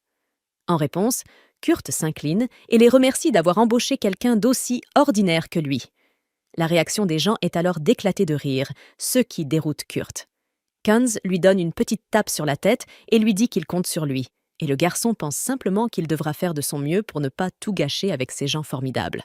En réponse, Kurt s'incline et les remercie d'avoir embauché quelqu'un d'aussi ordinaire que lui. La réaction des gens est alors d'éclater de rire, ce qui déroute Kurt. Kans lui donne une petite tape sur la tête et lui dit qu'il compte sur lui. Et le garçon pense simplement qu'il devra faire de son mieux pour ne pas tout gâcher avec ces gens formidables.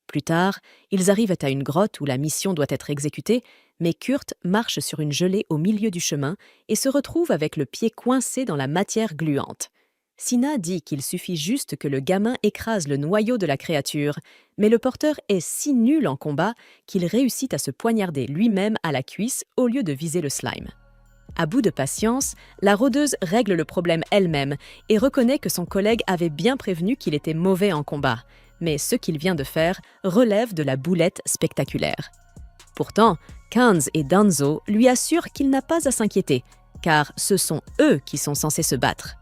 Plus tard, ils arrivent à une grotte où la mission doit être exécutée, mais Kurt marche sur une gelée au milieu du chemin et se retrouve avec le pied coincé dans la matière gluante. Sina dit qu'il suffit juste que le gamin écrase le noyau de la créature, mais le porteur est si nul en combat qu'il réussit à se poignarder lui-même à la cuisse au lieu de viser le slime. À bout de patience, la rôdeuse règle le problème elle-même et reconnaît que son collègue avait bien prévenu qu'il était mauvais en combat, mais ce qu'il vient de faire relève de la boulette spectaculaire. Pourtant, Kans et Danzo lui assurent qu'il n'a pas à s'inquiéter, car ce sont eux qui sont censés se battre.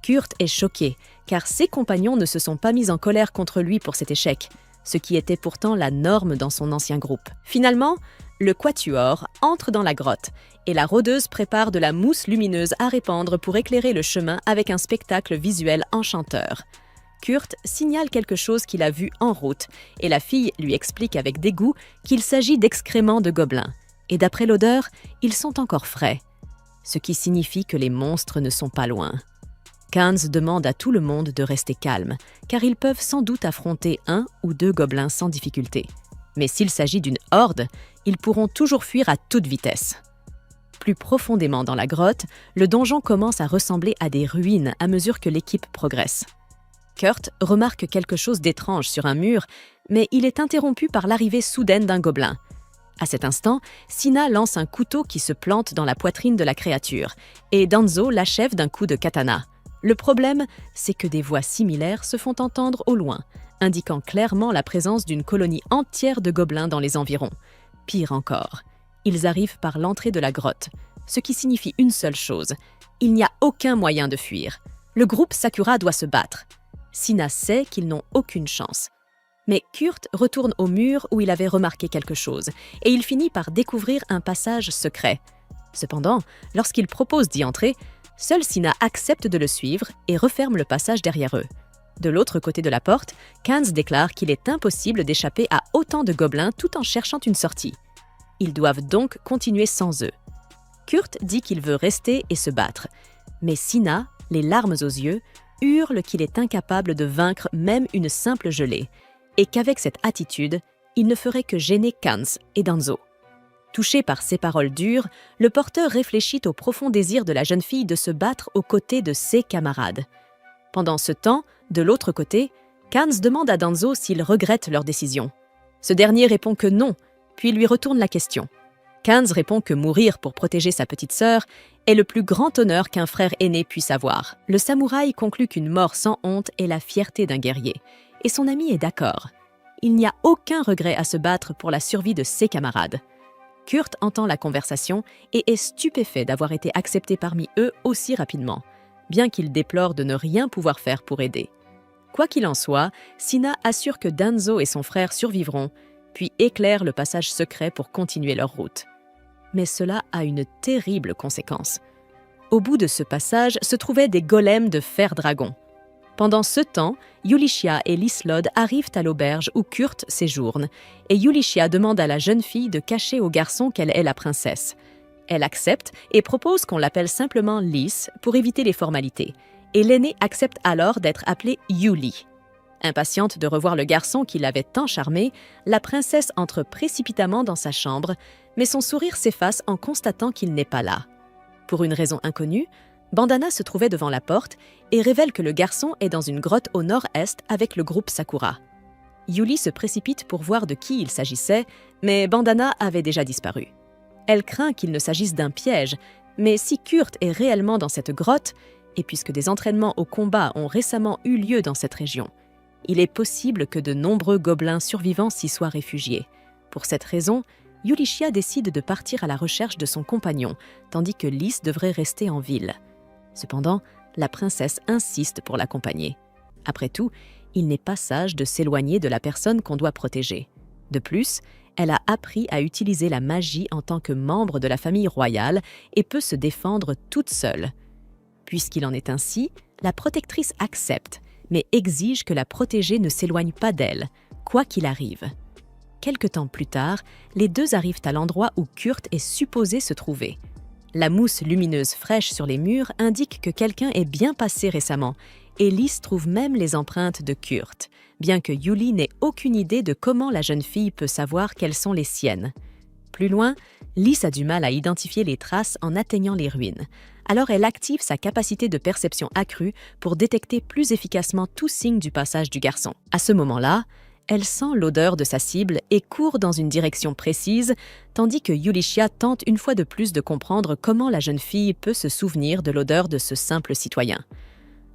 Kurt est choqué, car ses compagnons ne se sont pas mis en colère contre lui pour cet échec, ce qui était pourtant la norme dans son ancien groupe. Finalement, le quatuor entre dans la grotte et la rôdeuse prépare de la mousse lumineuse à répandre pour éclairer le chemin avec un spectacle visuel enchanteur. Kurt signale quelque chose qu'il a vu en route et la fille lui explique avec dégoût qu'il s'agit d'excréments de gobelins. Et d'après l'odeur, ils sont encore frais, ce qui signifie que les monstres ne sont pas loin. Kans demande à tout le monde de rester calme, car ils peuvent sans doute affronter 1 ou 2 gobelins sans difficulté. Mais s'il s'agit d'une horde, ils pourront toujours fuir à toute vitesse. Plus profondément dans la grotte, le donjon commence à ressembler à des ruines à mesure que l'équipe progresse. Kurt remarque quelque chose d'étrange sur un mur, mais il est interrompu par l'arrivée soudaine d'un gobelin. À cet instant, Sina lance un couteau qui se plante dans la poitrine de la créature, et Danzo l'achève d'un coup de katana. Le problème, c'est que des voix similaires se font entendre au loin, indiquant clairement la présence d'une colonie entière de gobelins dans les environs. Pire encore, ils arrivent par l'entrée de la grotte, ce qui signifie une seule chose, il n'y a aucun moyen de fuir. Le groupe Sakura doit se battre. Sina sait qu'ils n'ont aucune chance. Mais Kurt retourne au mur où il avait remarqué quelque chose, et il finit par découvrir un passage secret. Cependant, lorsqu'il propose d'y entrer, seul Sina accepte de le suivre et referme le passage derrière eux. De l'autre côté de la porte, Kans déclare qu'il est impossible d'échapper à autant de gobelins tout en cherchant une sortie. Ils doivent donc continuer sans eux. Kurt dit qu'il veut rester et se battre, mais Sina, les larmes aux yeux, hurle qu'il est incapable de vaincre même une simple gelée, et qu'avec cette attitude, il ne ferait que gêner Kans et Danzo. Touché par ces paroles dures, le porteur réfléchit au profond désir de la jeune fille de se battre aux côtés de ses camarades. Pendant ce temps, de l'autre côté, Kans demande à Danzo s'il regrette leur décision. Ce dernier répond que non, puis lui retourne la question. Kans répond que mourir pour protéger sa petite sœur est le plus grand honneur qu'un frère aîné puisse avoir. Le samouraï conclut qu'une mort sans honte est la fierté d'un guerrier, et son ami est d'accord. Il n'y a aucun regret à se battre pour la survie de ses camarades. Kurt entend la conversation et est stupéfait d'avoir été accepté parmi eux aussi rapidement, bien qu'il déplore de ne rien pouvoir faire pour aider. Quoi qu'il en soit, Sina assure que Danzo et son frère survivront, puis éclaire le passage secret pour continuer leur route. Mais cela a une terrible conséquence. Au bout de ce passage se trouvaient des golems de fer-dragon. Pendant ce temps, Yulichia et Lislod arrivent à l'auberge où Kurt séjourne, et Yulichia demande à la jeune fille de cacher au garçon qu'elle est la princesse. Elle accepte et propose qu'on l'appelle simplement Lys pour éviter les formalités, et l'aînée accepte alors d'être appelée Yuli. Impatiente de revoir le garçon qui l'avait tant charmée, la princesse entre précipitamment dans sa chambre, mais son sourire s'efface en constatant qu'il n'est pas là. Pour une raison inconnue, Bandana se trouvait devant la porte et révèle que le garçon est dans une grotte au nord-est avec le groupe Sakura. Yuli se précipite pour voir de qui il s'agissait, mais Bandana avait déjà disparu. Elle craint qu'il ne s'agisse d'un piège, mais si Kurt est réellement dans cette grotte, et puisque des entraînements au combat ont récemment eu lieu dans cette région, il est possible que de nombreux gobelins survivants s'y soient réfugiés. Pour cette raison, Yulichia décide de partir à la recherche de son compagnon, tandis que Lys devrait rester en ville. Cependant, la princesse insiste pour l'accompagner. Après tout, il n'est pas sage de s'éloigner de la personne qu'on doit protéger. De plus, elle a appris à utiliser la magie en tant que membre de la famille royale et peut se défendre toute seule. Puisqu'il en est ainsi, la protectrice accepte, mais exige que la protégée ne s'éloigne pas d'elle, quoi qu'il arrive. Quelque temps plus tard, les deux arrivent à l'endroit où Kurt est supposé se trouver. La mousse lumineuse fraîche sur les murs indique que quelqu'un est bien passé récemment, et Lys trouve même les empreintes de Kurt, bien que Yuli n'ait aucune idée de comment la jeune fille peut savoir quelles sont les siennes. Plus loin, Lys a du mal à identifier les traces en atteignant les ruines. Alors elle active sa capacité de perception accrue pour détecter plus efficacement tout signe du passage du garçon. À ce moment-là, elle sent l'odeur de sa cible et court dans une direction précise, tandis que Yulichia tente une fois de plus de comprendre comment la jeune fille peut se souvenir de l'odeur de ce simple citoyen.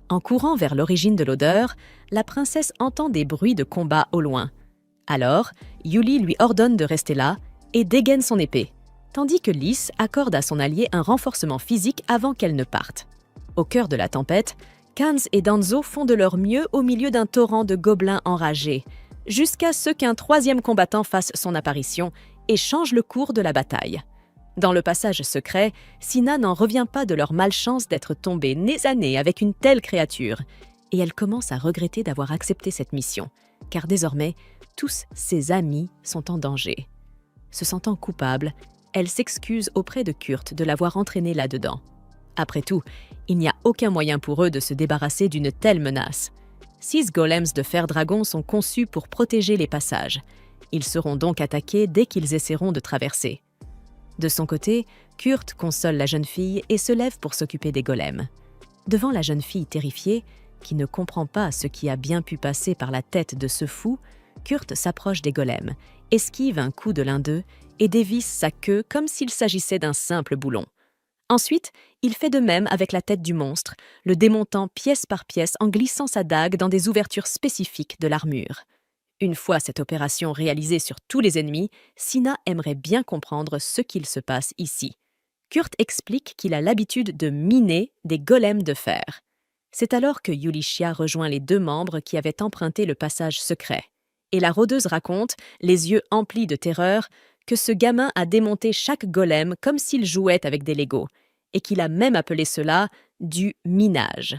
En courant vers l'origine de l'odeur, la princesse entend des bruits de combat au loin. Alors, Yuli lui ordonne de rester là et dégaine son épée, tandis que Lys accorde à son allié un renforcement physique avant qu'elle ne parte. Au cœur de la tempête, Kans et Danzo font de leur mieux au milieu d'un torrent de gobelins enragés, jusqu'à ce qu'un troisième combattant fasse son apparition et change le cours de la bataille. Dans le passage secret, Sina n'en revient pas de leur malchance d'être tombée nez à nez avec une telle créature, et elle commence à regretter d'avoir accepté cette mission, car désormais, tous ses amis sont en danger. Se sentant coupable, elle s'excuse auprès de Kurt de l'avoir entraînée là-dedans. Après tout, il n'y a aucun moyen pour eux de se débarrasser d'une telle menace. 6 golems de fer-dragon sont conçus pour protéger les passages. Ils seront donc attaqués dès qu'ils essaieront de traverser. De son côté, Kurt console la jeune fille et se lève pour s'occuper des golems. Devant la jeune fille terrifiée, qui ne comprend pas ce qui a bien pu passer par la tête de ce fou, Kurt s'approche des golems, esquive un coup de l'un d'eux et dévisse sa queue comme s'il s'agissait d'un simple boulon. Ensuite, il fait de même avec la tête du monstre, le démontant pièce par pièce en glissant sa dague dans des ouvertures spécifiques de l'armure. Une fois cette opération réalisée sur tous les ennemis, Sina aimerait bien comprendre ce qu'il se passe ici. Kurt explique qu'il a l'habitude de miner des golems de fer. C'est alors que Yulichia rejoint les 2 membres qui avaient emprunté le passage secret. Et la rôdeuse raconte, les yeux emplis de terreur, que ce gamin a démonté chaque golem comme s'il jouait avec des Legos, et qu'il a même appelé cela du minage.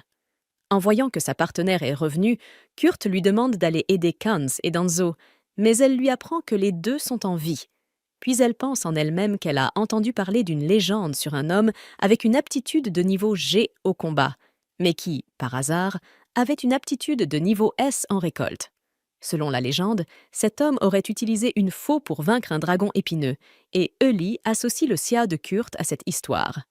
En voyant que sa partenaire est revenue, Kurt lui demande d'aller aider Kans et Danzo, mais elle lui apprend que les 2 sont en vie. Puis elle pense en elle-même qu'elle a entendu parler d'une légende sur un homme avec une aptitude de niveau G au combat, mais qui, par hasard, avait une aptitude de niveau S en récolte. Selon la légende, cet homme aurait utilisé une faux pour vaincre un dragon épineux, et Euli associe le Sia de Kurt à cette histoire.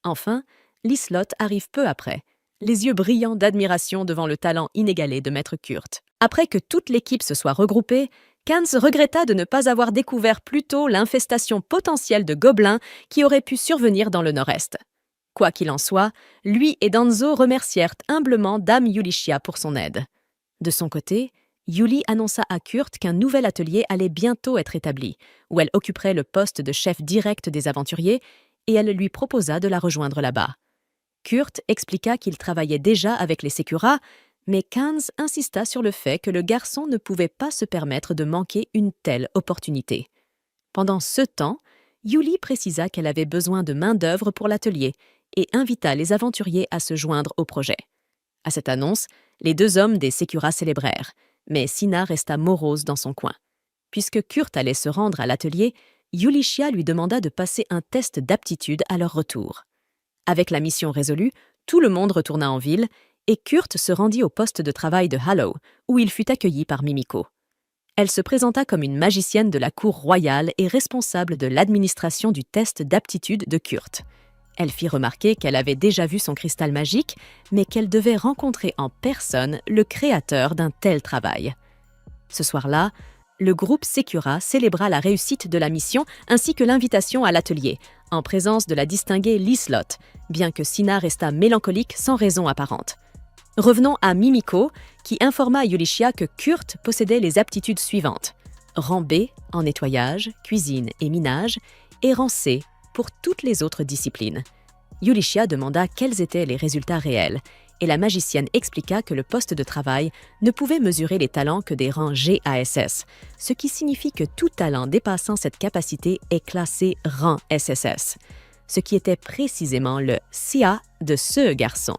Enfin, Lislot arrive peu après, les yeux brillants d'admiration devant le talent inégalé de Maître Kurt. Après que toute l'équipe se soit regroupée, Kans regretta de ne pas avoir découvert plus tôt l'infestation potentielle de gobelins qui aurait pu survenir dans le nord-est. Quoi qu'il en soit, lui et Danzo remercièrent humblement Dame Yulichia pour son aide. De son côté, Yuli annonça à Kurt qu'un nouvel atelier allait bientôt être établi, où elle occuperait le poste de chef direct des aventuriers, et elle lui proposa de la rejoindre là-bas. Kurt expliqua qu'il travaillait déjà avec les Sekura, mais Kans insista sur le fait que le garçon ne pouvait pas se permettre de manquer une telle opportunité. Pendant ce temps, Yuli précisa qu'elle avait besoin de main-d'œuvre pour l'atelier et invita les aventuriers à se joindre au projet. À cette annonce, les deux hommes des Sekura célébrèrent, mais Sina resta morose dans son coin. Puisque Kurt allait se rendre à l'atelier, Yulichia lui demanda de passer un test d'aptitude à leur retour. Avec la mission résolue, tout le monde retourna en ville et Kurt se rendit au poste de travail de Hallow, où il fut accueilli par Mimiko. Elle se présenta comme une magicienne de la cour royale et responsable de l'administration du test d'aptitude de Kurt. Elle fit remarquer qu'elle avait déjà vu son cristal magique, mais qu'elle devait rencontrer en personne le créateur d'un tel travail. Ce soir-là, le groupe Sekura célébra la réussite de la mission ainsi que l'invitation à l'atelier, en présence de la distinguée Lislot, bien que Sina resta mélancolique sans raison apparente. Revenons à Mimiko, qui informa à Yulichia que Kurt possédait les aptitudes suivantes. Rang B en nettoyage, cuisine et minage, et rang C pour toutes les autres disciplines. Yulichia demanda quels étaient les résultats réels, et la magicienne expliqua que le poste de travail ne pouvait mesurer les talents que des rangs GASS, ce qui signifie que tout talent dépassant cette capacité est classé rang SSS, ce qui était précisément le CA de ce garçon.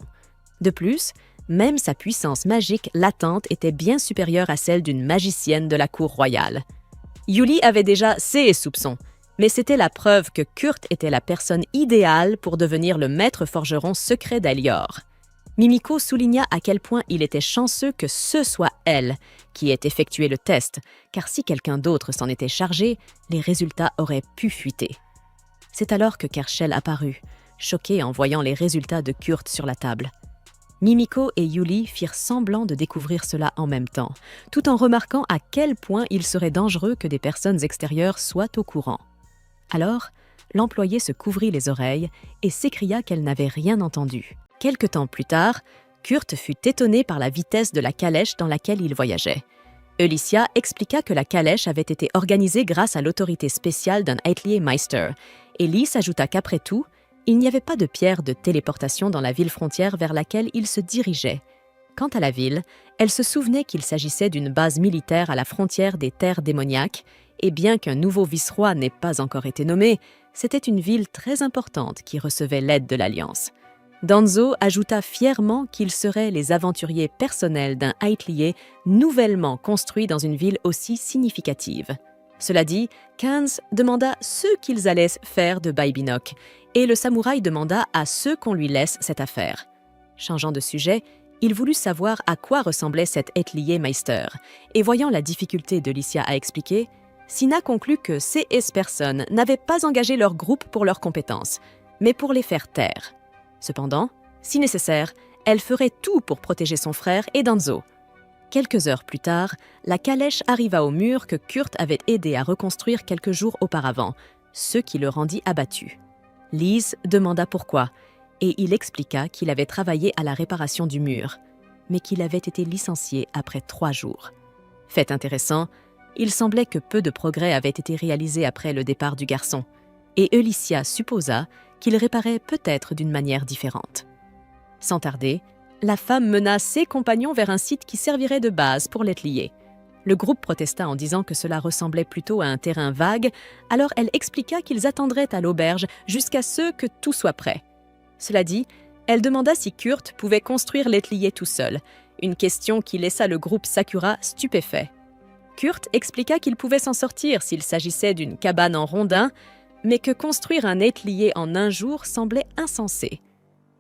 De plus, même sa puissance magique latente était bien supérieure à celle d'une magicienne de la cour royale. Yuli avait déjà ses soupçons, mais c'était la preuve que Kurt était la personne idéale pour devenir le maître forgeron secret d'Elior. Mimiko souligna à quel point il était chanceux que ce soit elle qui ait effectué le test, car si quelqu'un d'autre s'en était chargé, les résultats auraient pu fuiter. C'est alors que Kerchel apparut, choqué en voyant les résultats de Kurt sur la table. Mimiko et Yuli firent semblant de découvrir cela en même temps, tout en remarquant à quel point il serait dangereux que des personnes extérieures soient au courant. Alors, l'employée se couvrit les oreilles et s'écria qu'elle n'avait rien entendu. Quelque temps plus tard, Kurt fut étonné par la vitesse de la calèche dans laquelle il voyageait. Eulicia expliqua que la calèche avait été organisée grâce à l'autorité spéciale d'un Eitlier Meister, et Lys ajouta qu'après tout, il n'y avait pas de pierre de téléportation dans la ville frontière vers laquelle il se dirigeait. Quant à la ville, elle se souvenait qu'il s'agissait d'une base militaire à la frontière des terres démoniaques, et bien qu'un nouveau vice-roi n'ait pas encore été nommé, c'était une ville très importante qui recevait l'aide de l'Alliance. Danzo ajouta fièrement qu'ils seraient les aventuriers personnels d'un Eitlier nouvellement construit dans une ville aussi significative. Cela dit, Kans demanda ce qu'ils allaient faire de Baibinok, et le samouraï demanda à ceux qu'on lui laisse cette affaire. Changeant de sujet, il voulut savoir à quoi ressemblait cet Eitlier Meister, et voyant la difficulté de Lycia à expliquer, Sina conclut que ces personnes n'avaient pas engagé leur groupe pour leurs compétences, mais pour les faire taire. Cependant, si nécessaire, elle ferait tout pour protéger son frère et Danzo. Quelques heures plus tard, la calèche arriva au mur que Kurt avait aidé à reconstruire quelques jours auparavant, ce qui le rendit abattu. Lys demanda pourquoi, et il expliqua qu'il avait travaillé à la réparation du mur, mais qu'il avait été licencié après 3 jours. Fait intéressant, il semblait que peu de progrès avaient été réalisés après le départ du garçon, et Eulicia supposa qu'il réparait peut-être d'une manière différente. Sans tarder, la femme mena ses compagnons vers un site qui servirait de base pour l'Eitlier. Le groupe protesta en disant que cela ressemblait plutôt à un terrain vague, alors elle expliqua qu'ils attendraient à l'auberge jusqu'à ce que tout soit prêt. Cela dit, elle demanda si Kurt pouvait construire l'Eitlier tout seul, une question qui laissa le groupe Sakura stupéfait. Kurt expliqua qu'il pouvait s'en sortir s'il s'agissait d'une cabane en rondin, mais que construire un Eitlier en un jour semblait insensé.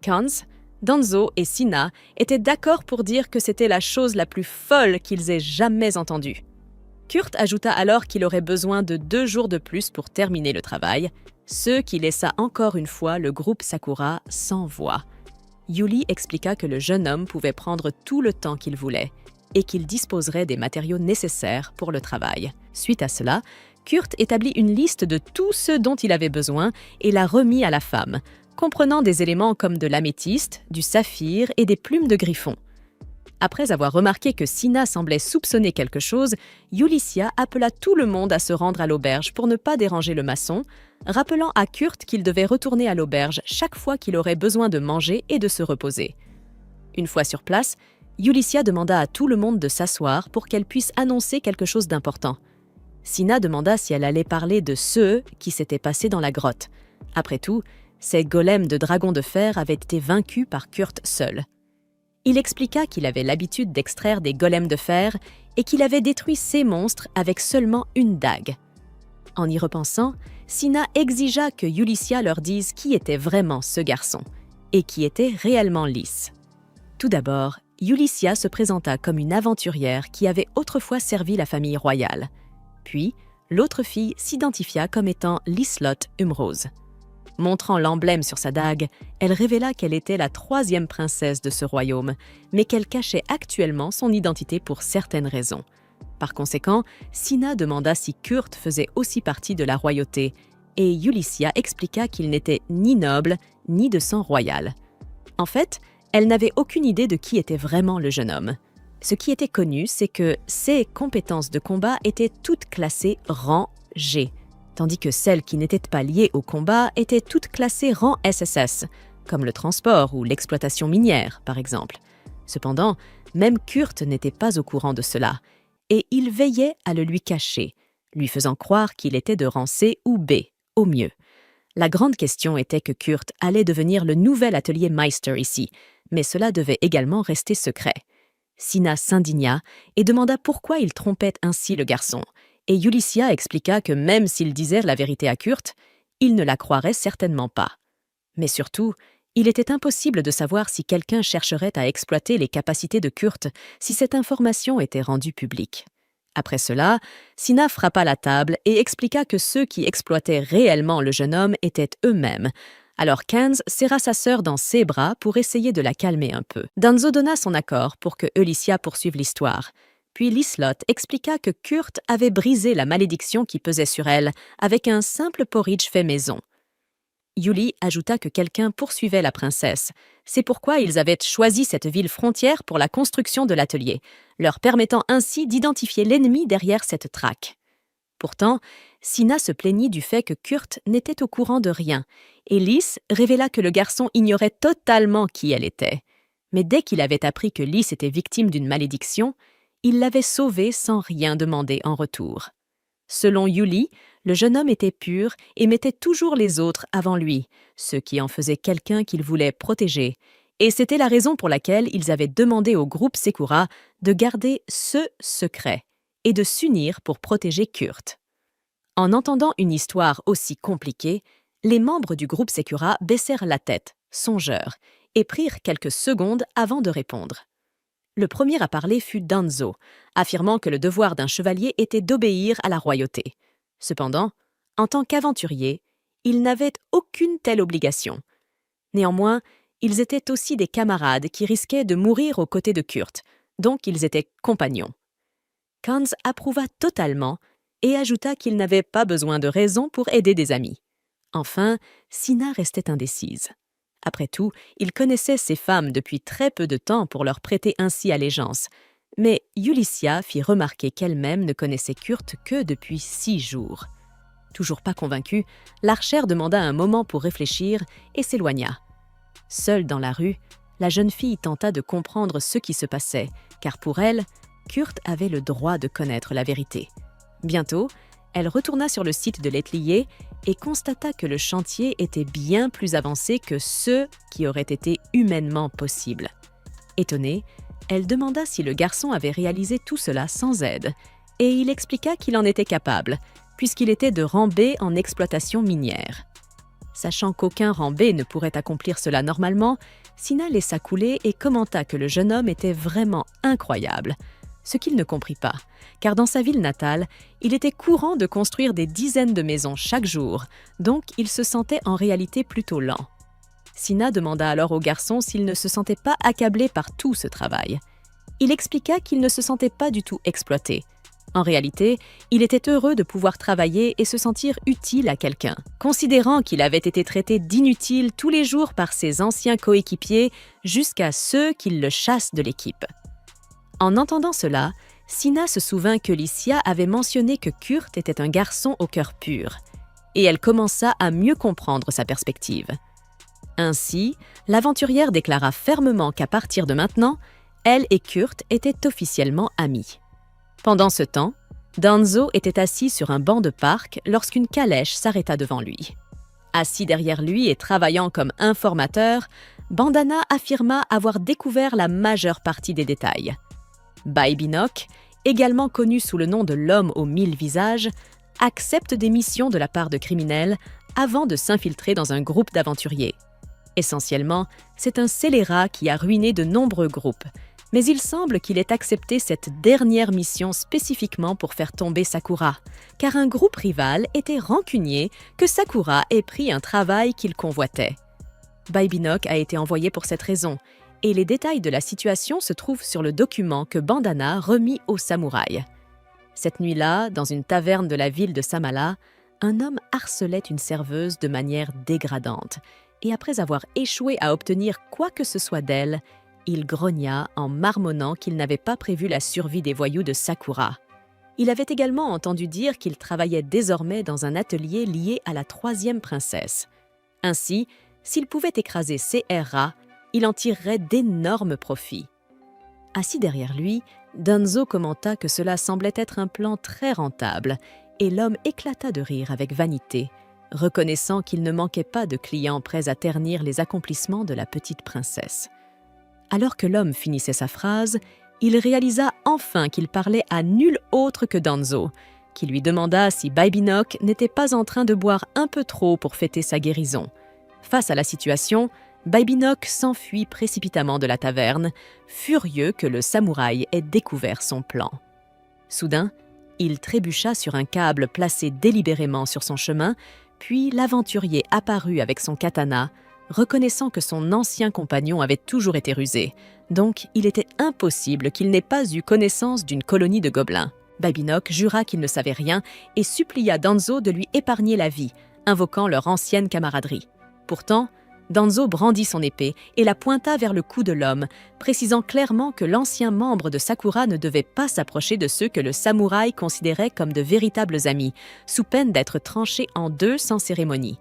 Kans, Danzo et Sina étaient d'accord pour dire que c'était la chose la plus folle qu'ils aient jamais entendue. Kurt ajouta alors qu'il aurait besoin de 2 jours de plus pour terminer le travail, ce qui laissa encore une fois le groupe Sakura sans voix. Yuli expliqua que le jeune homme pouvait prendre tout le temps qu'il voulait, et qu'il disposerait des matériaux nécessaires pour le travail. Suite à cela, Kurt établit une liste de tout ce dont il avait besoin et l'a remis à la femme, comprenant des éléments comme de l'améthyste, du saphir et des plumes de griffon. Après avoir remarqué que Sina semblait soupçonner quelque chose, Yulissia appela tout le monde à se rendre à l'auberge pour ne pas déranger le maçon, rappelant à Kurt qu'il devait retourner à l'auberge chaque fois qu'il aurait besoin de manger et de se reposer. Une fois sur place, Yulissia demanda à tout le monde de s'asseoir pour qu'elle puisse annoncer quelque chose d'important. Sina demanda si elle allait parler de ce qui s'était passé dans la grotte. Après tout, ces golems de dragons de fer avaient été vaincus par Kurt seul. Il expliqua qu'il avait l'habitude d'extraire des golems de fer et qu'il avait détruit ces monstres avec seulement une dague. En y repensant, Sina exigea que Yulissia leur dise qui était vraiment ce garçon et qui était réellement Lys. Tout d'abord, Yulissia se présenta comme une aventurière qui avait autrefois servi la famille royale. Puis, l'autre fille s'identifia comme étant Lyslot Umrose. Montrant l'emblème sur sa dague, elle révéla qu'elle était la 3e princesse de ce royaume, mais qu'elle cachait actuellement son identité pour certaines raisons. Par conséquent, Sina demanda si Kurt faisait aussi partie de la royauté, et Yulissia expliqua qu'il n'était ni noble, ni de sang royal. En fait, elle n'avait aucune idée de qui était vraiment le jeune homme. Ce qui était connu, c'est que ses compétences de combat étaient toutes classées rang G, tandis que celles qui n'étaient pas liées au combat étaient toutes classées rang SSS, comme le transport ou l'exploitation minière, par exemple. Cependant, même Kurt n'était pas au courant de cela, et il veillait à le lui cacher, lui faisant croire qu'il était de rang C ou B, au mieux. La grande question était que Kurt allait devenir le nouvel atelier Meister ici, mais cela devait également rester secret. Sina s'indigna et demanda pourquoi il trompait ainsi le garçon, et Yulissia expliqua que même s'il disait la vérité à Kurt, il ne la croirait certainement pas. Mais surtout, il était impossible de savoir si quelqu'un chercherait à exploiter les capacités de Kurt si cette information était rendue publique. Après cela, Sina frappa la table et expliqua que ceux qui exploitaient réellement le jeune homme étaient eux-mêmes. Alors Kans serra sa sœur dans ses bras pour essayer de la calmer un peu. Danzo donna son accord pour que Yulissia poursuive l'histoire. Puis Lyslot expliqua que Kurt avait brisé la malédiction qui pesait sur elle avec un simple porridge fait maison. Yuli ajouta que quelqu'un poursuivait la princesse. C'est pourquoi ils avaient choisi cette ville frontière pour la construction de l'atelier, leur permettant ainsi d'identifier l'ennemi derrière cette traque. Pourtant, Sina se plaignit du fait que Kurt n'était au courant de rien, et Lys révéla que le garçon ignorait totalement qui elle était. Mais dès qu'il avait appris que Lys était victime d'une malédiction, il l'avait sauvée sans rien demander en retour. Selon Yuli, le jeune homme était pur et mettait toujours les autres avant lui, ce qui en faisait quelqu'un qu'il voulait protéger, et c'était la raison pour laquelle ils avaient demandé au groupe Sekura de garder ce secret et de s'unir pour protéger Kurt. En entendant une histoire aussi compliquée, les membres du groupe Sekura baissèrent la tête, songeurs, et prirent quelques secondes avant de répondre. Le premier à parler fut Danzo, affirmant que le devoir d'un chevalier était d'obéir à la royauté. Cependant, en tant qu'aventurier, ils n'avaient aucune telle obligation. Néanmoins, ils étaient aussi des camarades qui risquaient de mourir aux côtés de Kurt, donc ils étaient compagnons. Kans approuva totalement et ajouta qu'il n'avait pas besoin de raison pour aider des amis. Enfin, Sina restait indécise. Après tout, il connaissait ces femmes depuis très peu de temps pour leur prêter ainsi allégeance, mais Yulissia fit remarquer qu'elle-même ne connaissait Kurt que depuis 6 jours. Toujours pas convaincue, l'archère demanda un moment pour réfléchir et s'éloigna. Seule dans la rue, la jeune fille tenta de comprendre ce qui se passait, car pour elle, Kurt avait le droit de connaître la vérité. Bientôt, elle retourna sur le site de l'étlier et constata que le chantier était bien plus avancé que ce qui aurait été humainement possible. Étonnée, elle demanda si le garçon avait réalisé tout cela sans aide, et il expliqua qu'il en était capable, puisqu'il était de rang B en exploitation minière. Sachant qu'aucun rang B ne pourrait accomplir cela normalement, Sina laissa couler et commenta que le jeune homme était vraiment incroyable, ce qu'il ne comprit pas, car dans sa ville natale, il était courant de construire des dizaines de maisons chaque jour, donc il se sentait en réalité plutôt lent. Sina demanda alors au garçon s'il ne se sentait pas accablé par tout ce travail. il expliqua qu'il ne se sentait pas du tout exploité. En réalité, il était heureux de pouvoir travailler et se sentir utile à quelqu'un, considérant qu'il avait été traité d'inutile tous les jours par ses anciens coéquipiers jusqu'à ceux qui le chassent de l'équipe. En entendant cela, Sina se souvint que Licia avait mentionné que Kurt était un garçon au cœur pur, et elle commença à mieux comprendre sa perspective. Ainsi, l'aventurière déclara fermement qu'à partir de maintenant, elle et Kurt étaient officiellement amis. Pendant ce temps, Danzo était assis sur un banc de parc lorsqu'une calèche s'arrêta devant lui. Assis derrière lui et travaillant comme informateur, Bandana affirma avoir découvert la majeure partie des détails. Baibinok, également connu sous le nom de l'homme aux 1000 visages, accepte des missions de la part de criminels avant de s'infiltrer dans un groupe d'aventuriers. Essentiellement, c'est un scélérat qui a ruiné de nombreux groupes, mais il semble qu'il ait accepté cette dernière mission spécifiquement pour faire tomber Sakura, car un groupe rival était rancunier que Sakura ait pris un travail qu'il convoitait. Baibinok a été envoyé pour cette raison, et les détails de la situation se trouvent sur le document que Bandana remit au samouraï. Cette nuit-là, dans une taverne de la ville de Samala, un homme harcelait une serveuse de manière dégradante, et après avoir échoué à obtenir quoi que ce soit d'elle, il grogna en marmonnant qu'il n'avait pas prévu la survie des voyous de Sakura. Il avait également entendu dire qu'il travaillait désormais dans un atelier lié à la 3e princesse. Ainsi, s'il pouvait écraser CRA, il en tirerait d'énormes profits. Assis derrière lui, Danzo commenta que cela semblait être un plan très rentable, et l'homme éclata de rire avec vanité, reconnaissant qu'il ne manquait pas de clients prêts à ternir les accomplissements de la petite princesse. Alors que l'homme finissait sa phrase, il réalisa enfin qu'il parlait à nul autre que Danzo, qui lui demanda si Baibinok n'était pas en train de boire un peu trop pour fêter sa guérison. Face à la situation, Baibinok s'enfuit précipitamment de la taverne, furieux que le samouraï ait découvert son plan. Soudain, il trébucha sur un câble placé délibérément sur son chemin, puis l'aventurier apparut avec son katana, reconnaissant que son ancien compagnon avait toujours été rusé, donc il était impossible qu'il n'ait pas eu connaissance d'une colonie de gobelins. Baibinok jura qu'il ne savait rien et supplia Danzo de lui épargner la vie, invoquant leur ancienne camaraderie. Pourtant, Danzo brandit son épée et la pointa vers le cou de l'homme, précisant clairement que l'ancien membre de Sakura ne devait pas s'approcher de ceux que le samouraï considérait comme de véritables amis, sous peine d'être tranché en deux sans cérémonie.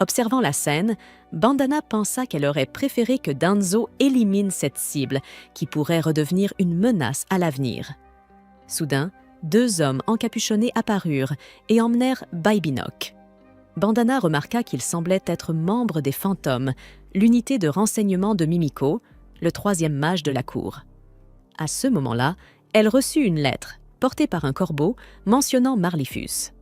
Observant la scène, Bandana pensa qu'elle aurait préféré que Danzo élimine cette cible, qui pourrait redevenir une menace à l'avenir. Soudain, 2 hommes encapuchonnés apparurent et emmenèrent Baibinok. Bandana remarqua qu'il semblait être membre des Fantômes, l'unité de renseignement de Mimiko, le 3e mage de la cour. À ce moment-là, elle reçut une lettre, portée par un corbeau, mentionnant Marlifus.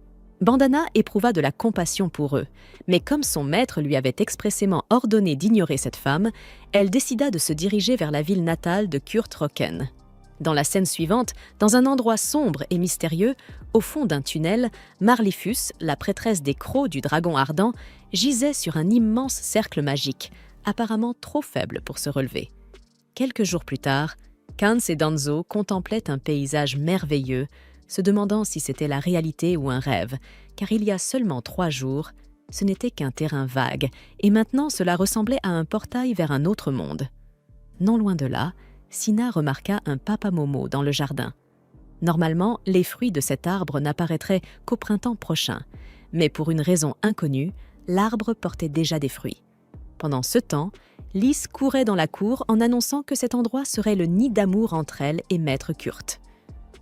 Bandana éprouva de la compassion pour eux, mais comme son maître lui avait expressément ordonné d'ignorer cette femme, elle décida de se diriger vers la ville natale de Kurt Roken. Dans la scène suivante, dans un endroit sombre et mystérieux, au fond d'un tunnel, Marlifus, la prêtresse des crocs du dragon ardent, gisait sur un immense cercle magique, apparemment trop faible pour se relever. Quelques jours plus tard, Kans et Danzo contemplaient un paysage merveilleux, se demandant si c'était la réalité ou un rêve, car il y a seulement 3 jours, ce n'était qu'un terrain vague, et maintenant cela ressemblait à un portail vers un autre monde. Non loin de là, Sina remarqua un papamomo dans le jardin. Normalement, les fruits de cet arbre n'apparaîtraient qu'au printemps prochain, mais pour une raison inconnue, l'arbre portait déjà des fruits. Pendant ce temps, Lys courait dans la cour en annonçant que cet endroit serait le nid d'amour entre elle et Maître Kurt.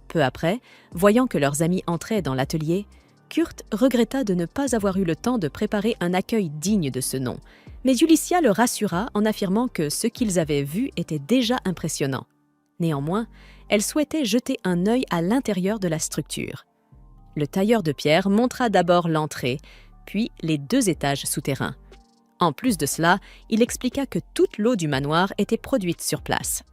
Peu après, voyant que leurs amis entraient dans l'atelier, Kurt regretta de ne pas avoir eu le temps de préparer un accueil digne de ce nom, mais Ulycia le rassura en affirmant que ce qu'ils avaient vu était déjà impressionnant. Néanmoins, elle souhaitait jeter un œil à l'intérieur de la structure. Le tailleur de pierre montra d'abord l'entrée, puis les 2 étages souterrains. En plus de cela, il expliqua que toute l'eau du manoir était produite sur place.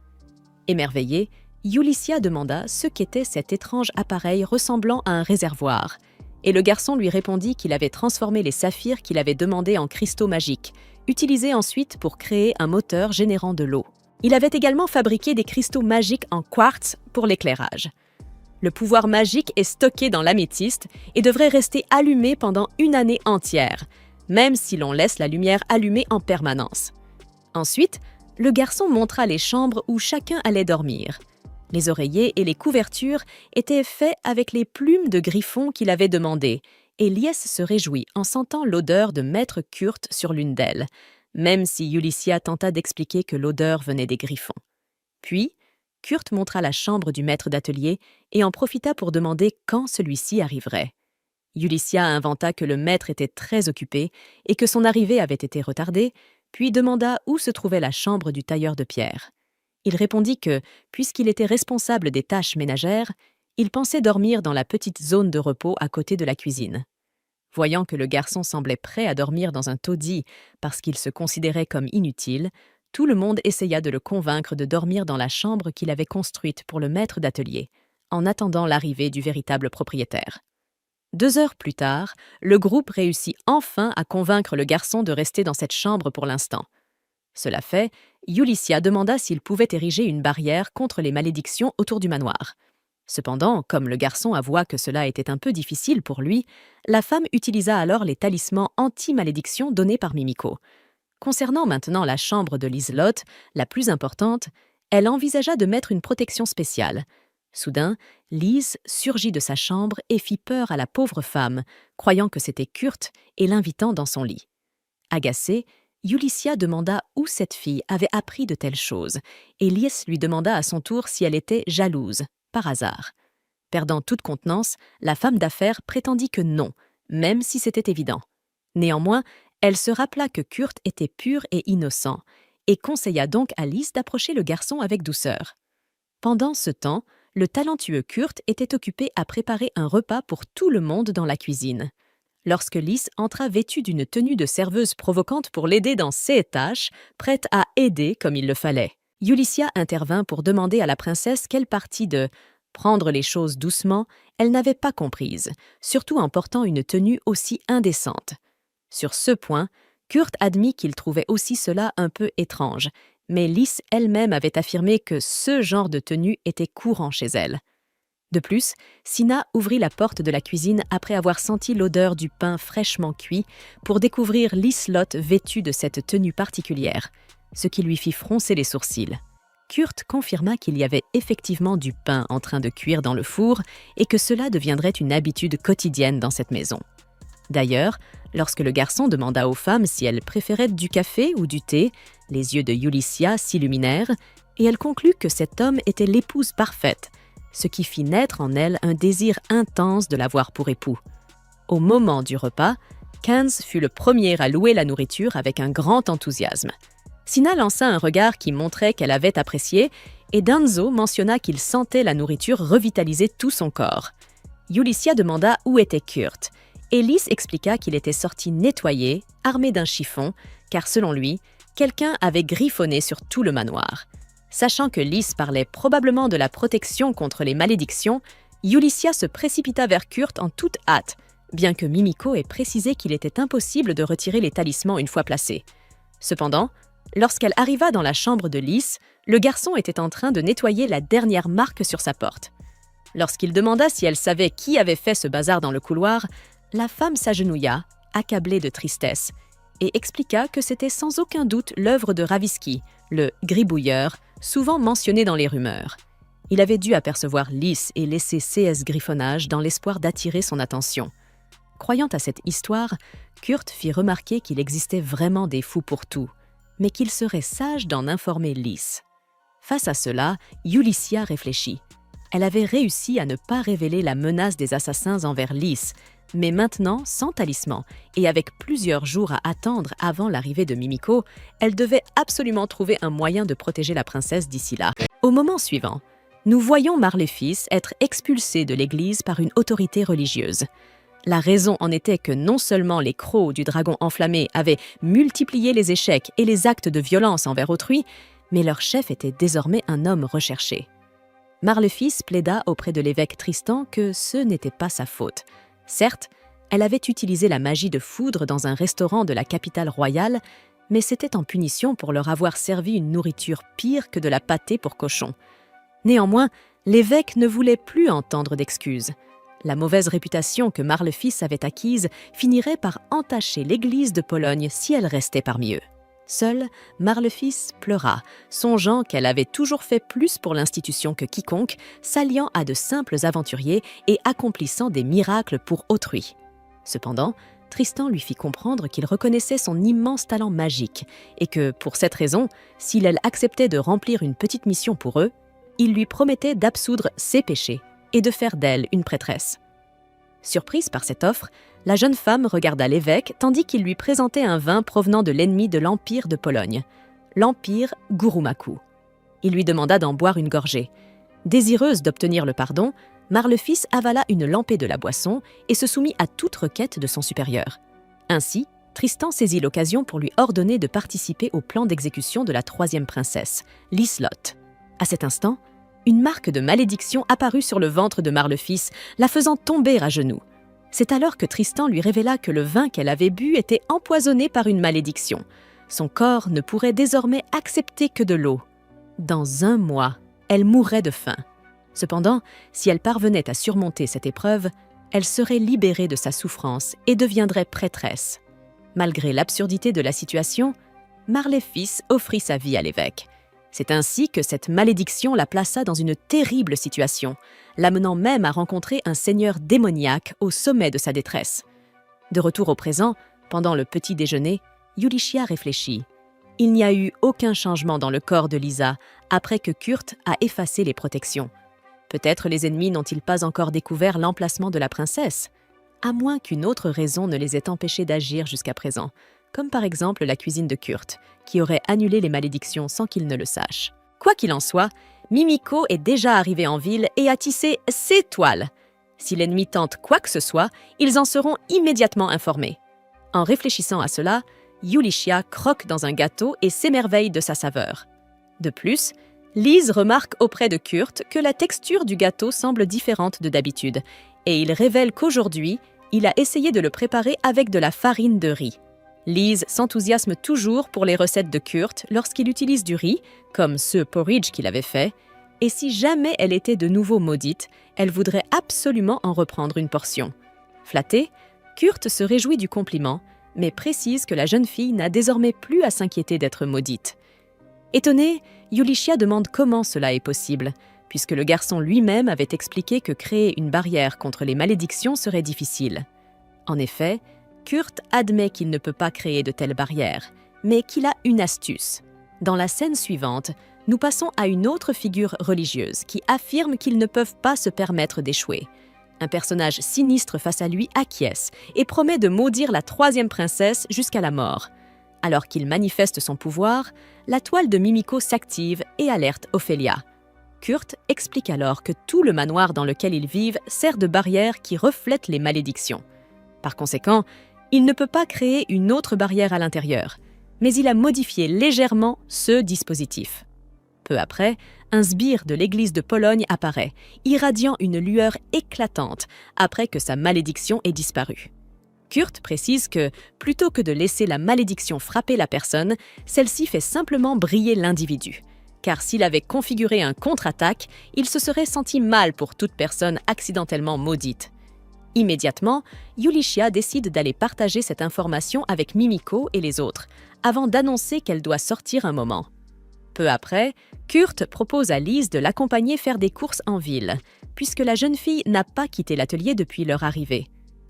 Émerveillée, Ulycia demanda ce qu'était cet étrange appareil ressemblant à un réservoir, et le garçon lui répondit qu'il avait transformé les saphirs qu'il avait demandés en cristaux magiques, utilisés ensuite pour créer un moteur générant de l'eau. Il avait également fabriqué des cristaux magiques en quartz pour l'éclairage. Le pouvoir magique est stocké dans l'améthyste et devrait rester allumé pendant une année entière, même si l'on laisse la lumière allumée en permanence. Ensuite, le garçon montra les chambres où chacun allait dormir. Les oreillers et les couvertures étaient faits avec les plumes de griffon qu'il avait demandées, et Lies se réjouit en sentant l'odeur de Maître Kurt sur l'une d'elles, même si Yulissia tenta d'expliquer que l'odeur venait des griffons. Puis, Kurt montra la chambre du maître d'atelier et en profita pour demander quand celui-ci arriverait. Yulissia inventa que le maître était très occupé et que son arrivée avait été retardée, puis demanda où se trouvait la chambre du tailleur de pierre. Il répondit que, puisqu'il était responsable des tâches ménagères, il pensait dormir dans la petite zone de repos à côté de la cuisine. Voyant que le garçon semblait prêt à dormir dans un taudis parce qu'il se considérait comme inutile, tout le monde essaya de le convaincre de dormir dans la chambre qu'il avait construite pour le maître d'atelier, en attendant l'arrivée du véritable propriétaire. 2 heures plus tard, le groupe réussit enfin à convaincre le garçon de rester dans cette chambre pour l'instant. Cela fait, Yulissia demanda s'il pouvait ériger une barrière contre les malédictions autour du manoir. Cependant, comme le garçon avoua que cela était un peu difficile pour lui, la femme utilisa alors les talismans anti-malédiction donnés par Mimiko. Concernant maintenant la chambre de Liselotte, la plus importante, elle envisagea de mettre une protection spéciale. Soudain, Lise surgit de sa chambre et fit peur à la pauvre femme, croyant que c'était Kurt et l'invitant dans son lit. Agacée, Yulissia demanda où cette fille avait appris de telles choses, et Lys lui demanda à son tour si elle était jalouse, par hasard. Perdant toute contenance, la femme d'affaires prétendit que non, même si c'était évident. Néanmoins, elle se rappela que Kurt était pur et innocent, et conseilla donc à Lys d'approcher le garçon avec douceur. Pendant ce temps, le talentueux Kurt était occupé à préparer un repas pour tout le monde dans la cuisine. Lorsque Lys entra vêtue d'une tenue de serveuse provocante pour l'aider dans ses tâches, prête à aider comme il le fallait, Yulissia intervint pour demander à la princesse quelle partie de « prendre les choses doucement » elle n'avait pas comprise, surtout en portant une tenue aussi indécente. Sur ce point, Kurt admit qu'il trouvait aussi cela un peu étrange, mais Lys elle-même avait affirmé que ce genre de tenue était courant chez elle. De plus, Sina ouvrit la porte de la cuisine après avoir senti l'odeur du pain fraîchement cuit pour découvrir Liselotte vêtue de cette tenue particulière, ce qui lui fit froncer les sourcils. Kurt confirma qu'il y avait effectivement du pain en train de cuire dans le four et que cela deviendrait une habitude quotidienne dans cette maison. D'ailleurs, lorsque le garçon demanda aux femmes si elles préféraient du café ou du thé, les yeux de Yulissia s'illuminèrent et elle conclut que cet homme était l'épouse parfaite, ce qui fit naître en elle un désir intense de l'avoir pour époux. Au moment du repas, Kans fut le premier à louer la nourriture avec un grand enthousiasme. Sina lança un regard qui montrait qu'elle avait apprécié et Danzo mentionna qu'il sentait la nourriture revitaliser tout son corps. Yulissia demanda où était Kurt. Et Lys expliqua qu'il était sorti nettoyer, armé d'un chiffon, car selon lui, quelqu'un avait griffonné sur tout le manoir. Sachant que Lys parlait probablement de la protection contre les malédictions, Yulissia se précipita vers Kurt en toute hâte, bien que Mimiko ait précisé qu'il était impossible de retirer les talismans une fois placés. Cependant, lorsqu'elle arriva dans la chambre de Lys, le garçon était en train de nettoyer la dernière marque sur sa porte. Lorsqu'il demanda si elle savait qui avait fait ce bazar dans le couloir, la femme s'agenouilla, accablée de tristesse, et expliqua que c'était sans aucun doute l'œuvre de Raviski, le gribouilleur, souvent mentionné dans les rumeurs. Il avait dû apercevoir Lys et laisser CS griffonnage dans l'espoir d'attirer son attention. Croyant à cette histoire, Kurt fit remarquer qu'il existait vraiment des fous pour tout, mais qu'il serait sage d'en informer Lys. Face à cela, Yulissia réfléchit. Elle avait réussi à ne pas révéler la menace des assassins envers Lys, mais maintenant, sans talisman et avec plusieurs jours à attendre avant l'arrivée de Mimiko, elle devait absolument trouver un moyen de protéger la princesse d'ici là. Au moment suivant, nous voyons Marléfis être expulsé de l'église par une autorité religieuse. La raison en était que non seulement les crocs du dragon enflammé avaient multiplié les échecs et les actes de violence envers autrui, mais leur chef était désormais un homme recherché. Marléfis plaida auprès de l'évêque Tristan que ce n'était pas sa faute. Certes, elle avait utilisé la magie de foudre dans un restaurant de la capitale royale, mais c'était en punition pour leur avoir servi une nourriture pire que de la pâtée pour cochons. Néanmoins, l'évêque ne voulait plus entendre d'excuses. La mauvaise réputation que Marle-Fils avait acquise finirait par entacher l'Église de Pologne si elle restait parmi eux. Seul, Marle-Fils pleura, songeant qu'elle avait toujours fait plus pour l'institution que quiconque, s'alliant à de simples aventuriers et accomplissant des miracles pour autrui. Cependant, Tristan lui fit comprendre qu'il reconnaissait son immense talent magique et que, pour cette raison, s'il elle acceptait de remplir une petite mission pour eux, il lui promettait d'absoudre ses péchés et de faire d'elle une prêtresse. Surprise par cette offre, la jeune femme regarda l'évêque tandis qu'il lui présentait un vin provenant de l'ennemi de l'Empire de Pologne, l'Empire Gurumaku. Il lui demanda d'en boire une gorgée. Désireuse d'obtenir le pardon, Marle-Fils avala une lampée de la boisson et se soumit à toute requête de son supérieur. Ainsi, Tristan saisit l'occasion pour lui ordonner de participer au plan d'exécution de la troisième princesse, Liselotte. À cet instant, une marque de malédiction apparut sur le ventre de Marle-Fils, la faisant tomber à genoux. C'est alors que Tristan lui révéla que le vin qu'elle avait bu était empoisonné par une malédiction. Son corps ne pourrait désormais accepter que de l'eau. Dans 1 mois, elle mourrait de faim. Cependant, si elle parvenait à surmonter cette épreuve, elle serait libérée de sa souffrance et deviendrait prêtresse. Malgré l'absurdité de la situation, Marle-Fils offrit sa vie à l'évêque. C'est ainsi que cette malédiction la plaça dans une terrible situation, l'amenant même à rencontrer un seigneur démoniaque au sommet de sa détresse. De retour au présent, pendant le petit déjeuner, Yulichia réfléchit. Il n'y a eu aucun changement dans le corps de Lisa après que Kurt a effacé les protections. Peut-être les ennemis n'ont-ils pas encore découvert l'emplacement de la princesse, à moins qu'une autre raison ne les ait empêchés d'agir jusqu'à présent, comme par exemple la cuisine de Kurt, qui aurait annulé les malédictions sans qu'il ne le sache. Quoi qu'il en soit, Mimiko est déjà arrivé en ville et a tissé ses toiles. Si l'ennemi tente quoi que ce soit, ils en seront immédiatement informés. En réfléchissant à cela, Yulichia croque dans un gâteau et s'émerveille de sa saveur. De plus, Lise remarque auprès de Kurt que la texture du gâteau semble différente de d'habitude, et il révèle qu'aujourd'hui, il a essayé de le préparer avec de la farine de riz. Lise s'enthousiasme toujours pour les recettes de Kurt lorsqu'il utilise du riz, comme ce porridge qu'il avait fait, et si jamais elle était de nouveau maudite, elle voudrait absolument en reprendre une portion. Flatté, Kurt se réjouit du compliment, mais précise que la jeune fille n'a désormais plus à s'inquiéter d'être maudite. Étonnée, Yulichia demande comment cela est possible, puisque le garçon lui-même avait expliqué que créer une barrière contre les malédictions serait difficile. En effet, Kurt admet qu'il ne peut pas créer de telles barrières, mais qu'il a une astuce. Dans la scène suivante, nous passons à une autre figure religieuse qui affirme qu'ils ne peuvent pas se permettre d'échouer. Un personnage sinistre face à lui acquiesce et promet de maudire la troisième princesse jusqu'à la mort. Alors qu'il manifeste son pouvoir, la toile de Mimiko s'active et alerte Ophélia. Kurt explique alors que tout le manoir dans lequel ils vivent sert de barrière qui reflète les malédictions. Par conséquent, il ne peut pas créer une autre barrière à l'intérieur, mais il a modifié légèrement ce dispositif. Peu après, un sbire de l'église de Pologne apparaît, irradiant une lueur éclatante après que sa malédiction ait disparu. Kurt précise que, plutôt que de laisser la malédiction frapper la personne, celle-ci fait simplement briller l'individu. Car s'il avait configuré un contre-attaque, il se serait senti mal pour toute personne accidentellement maudite. Immédiatement, Yulichia décide d'aller partager cette information avec Mimiko et les autres, avant d'annoncer qu'elle doit sortir un moment. Peu après, Kurt propose à Lise de l'accompagner faire des courses en ville, puisque la jeune fille n'a pas quitté l'atelier depuis leur arrivée.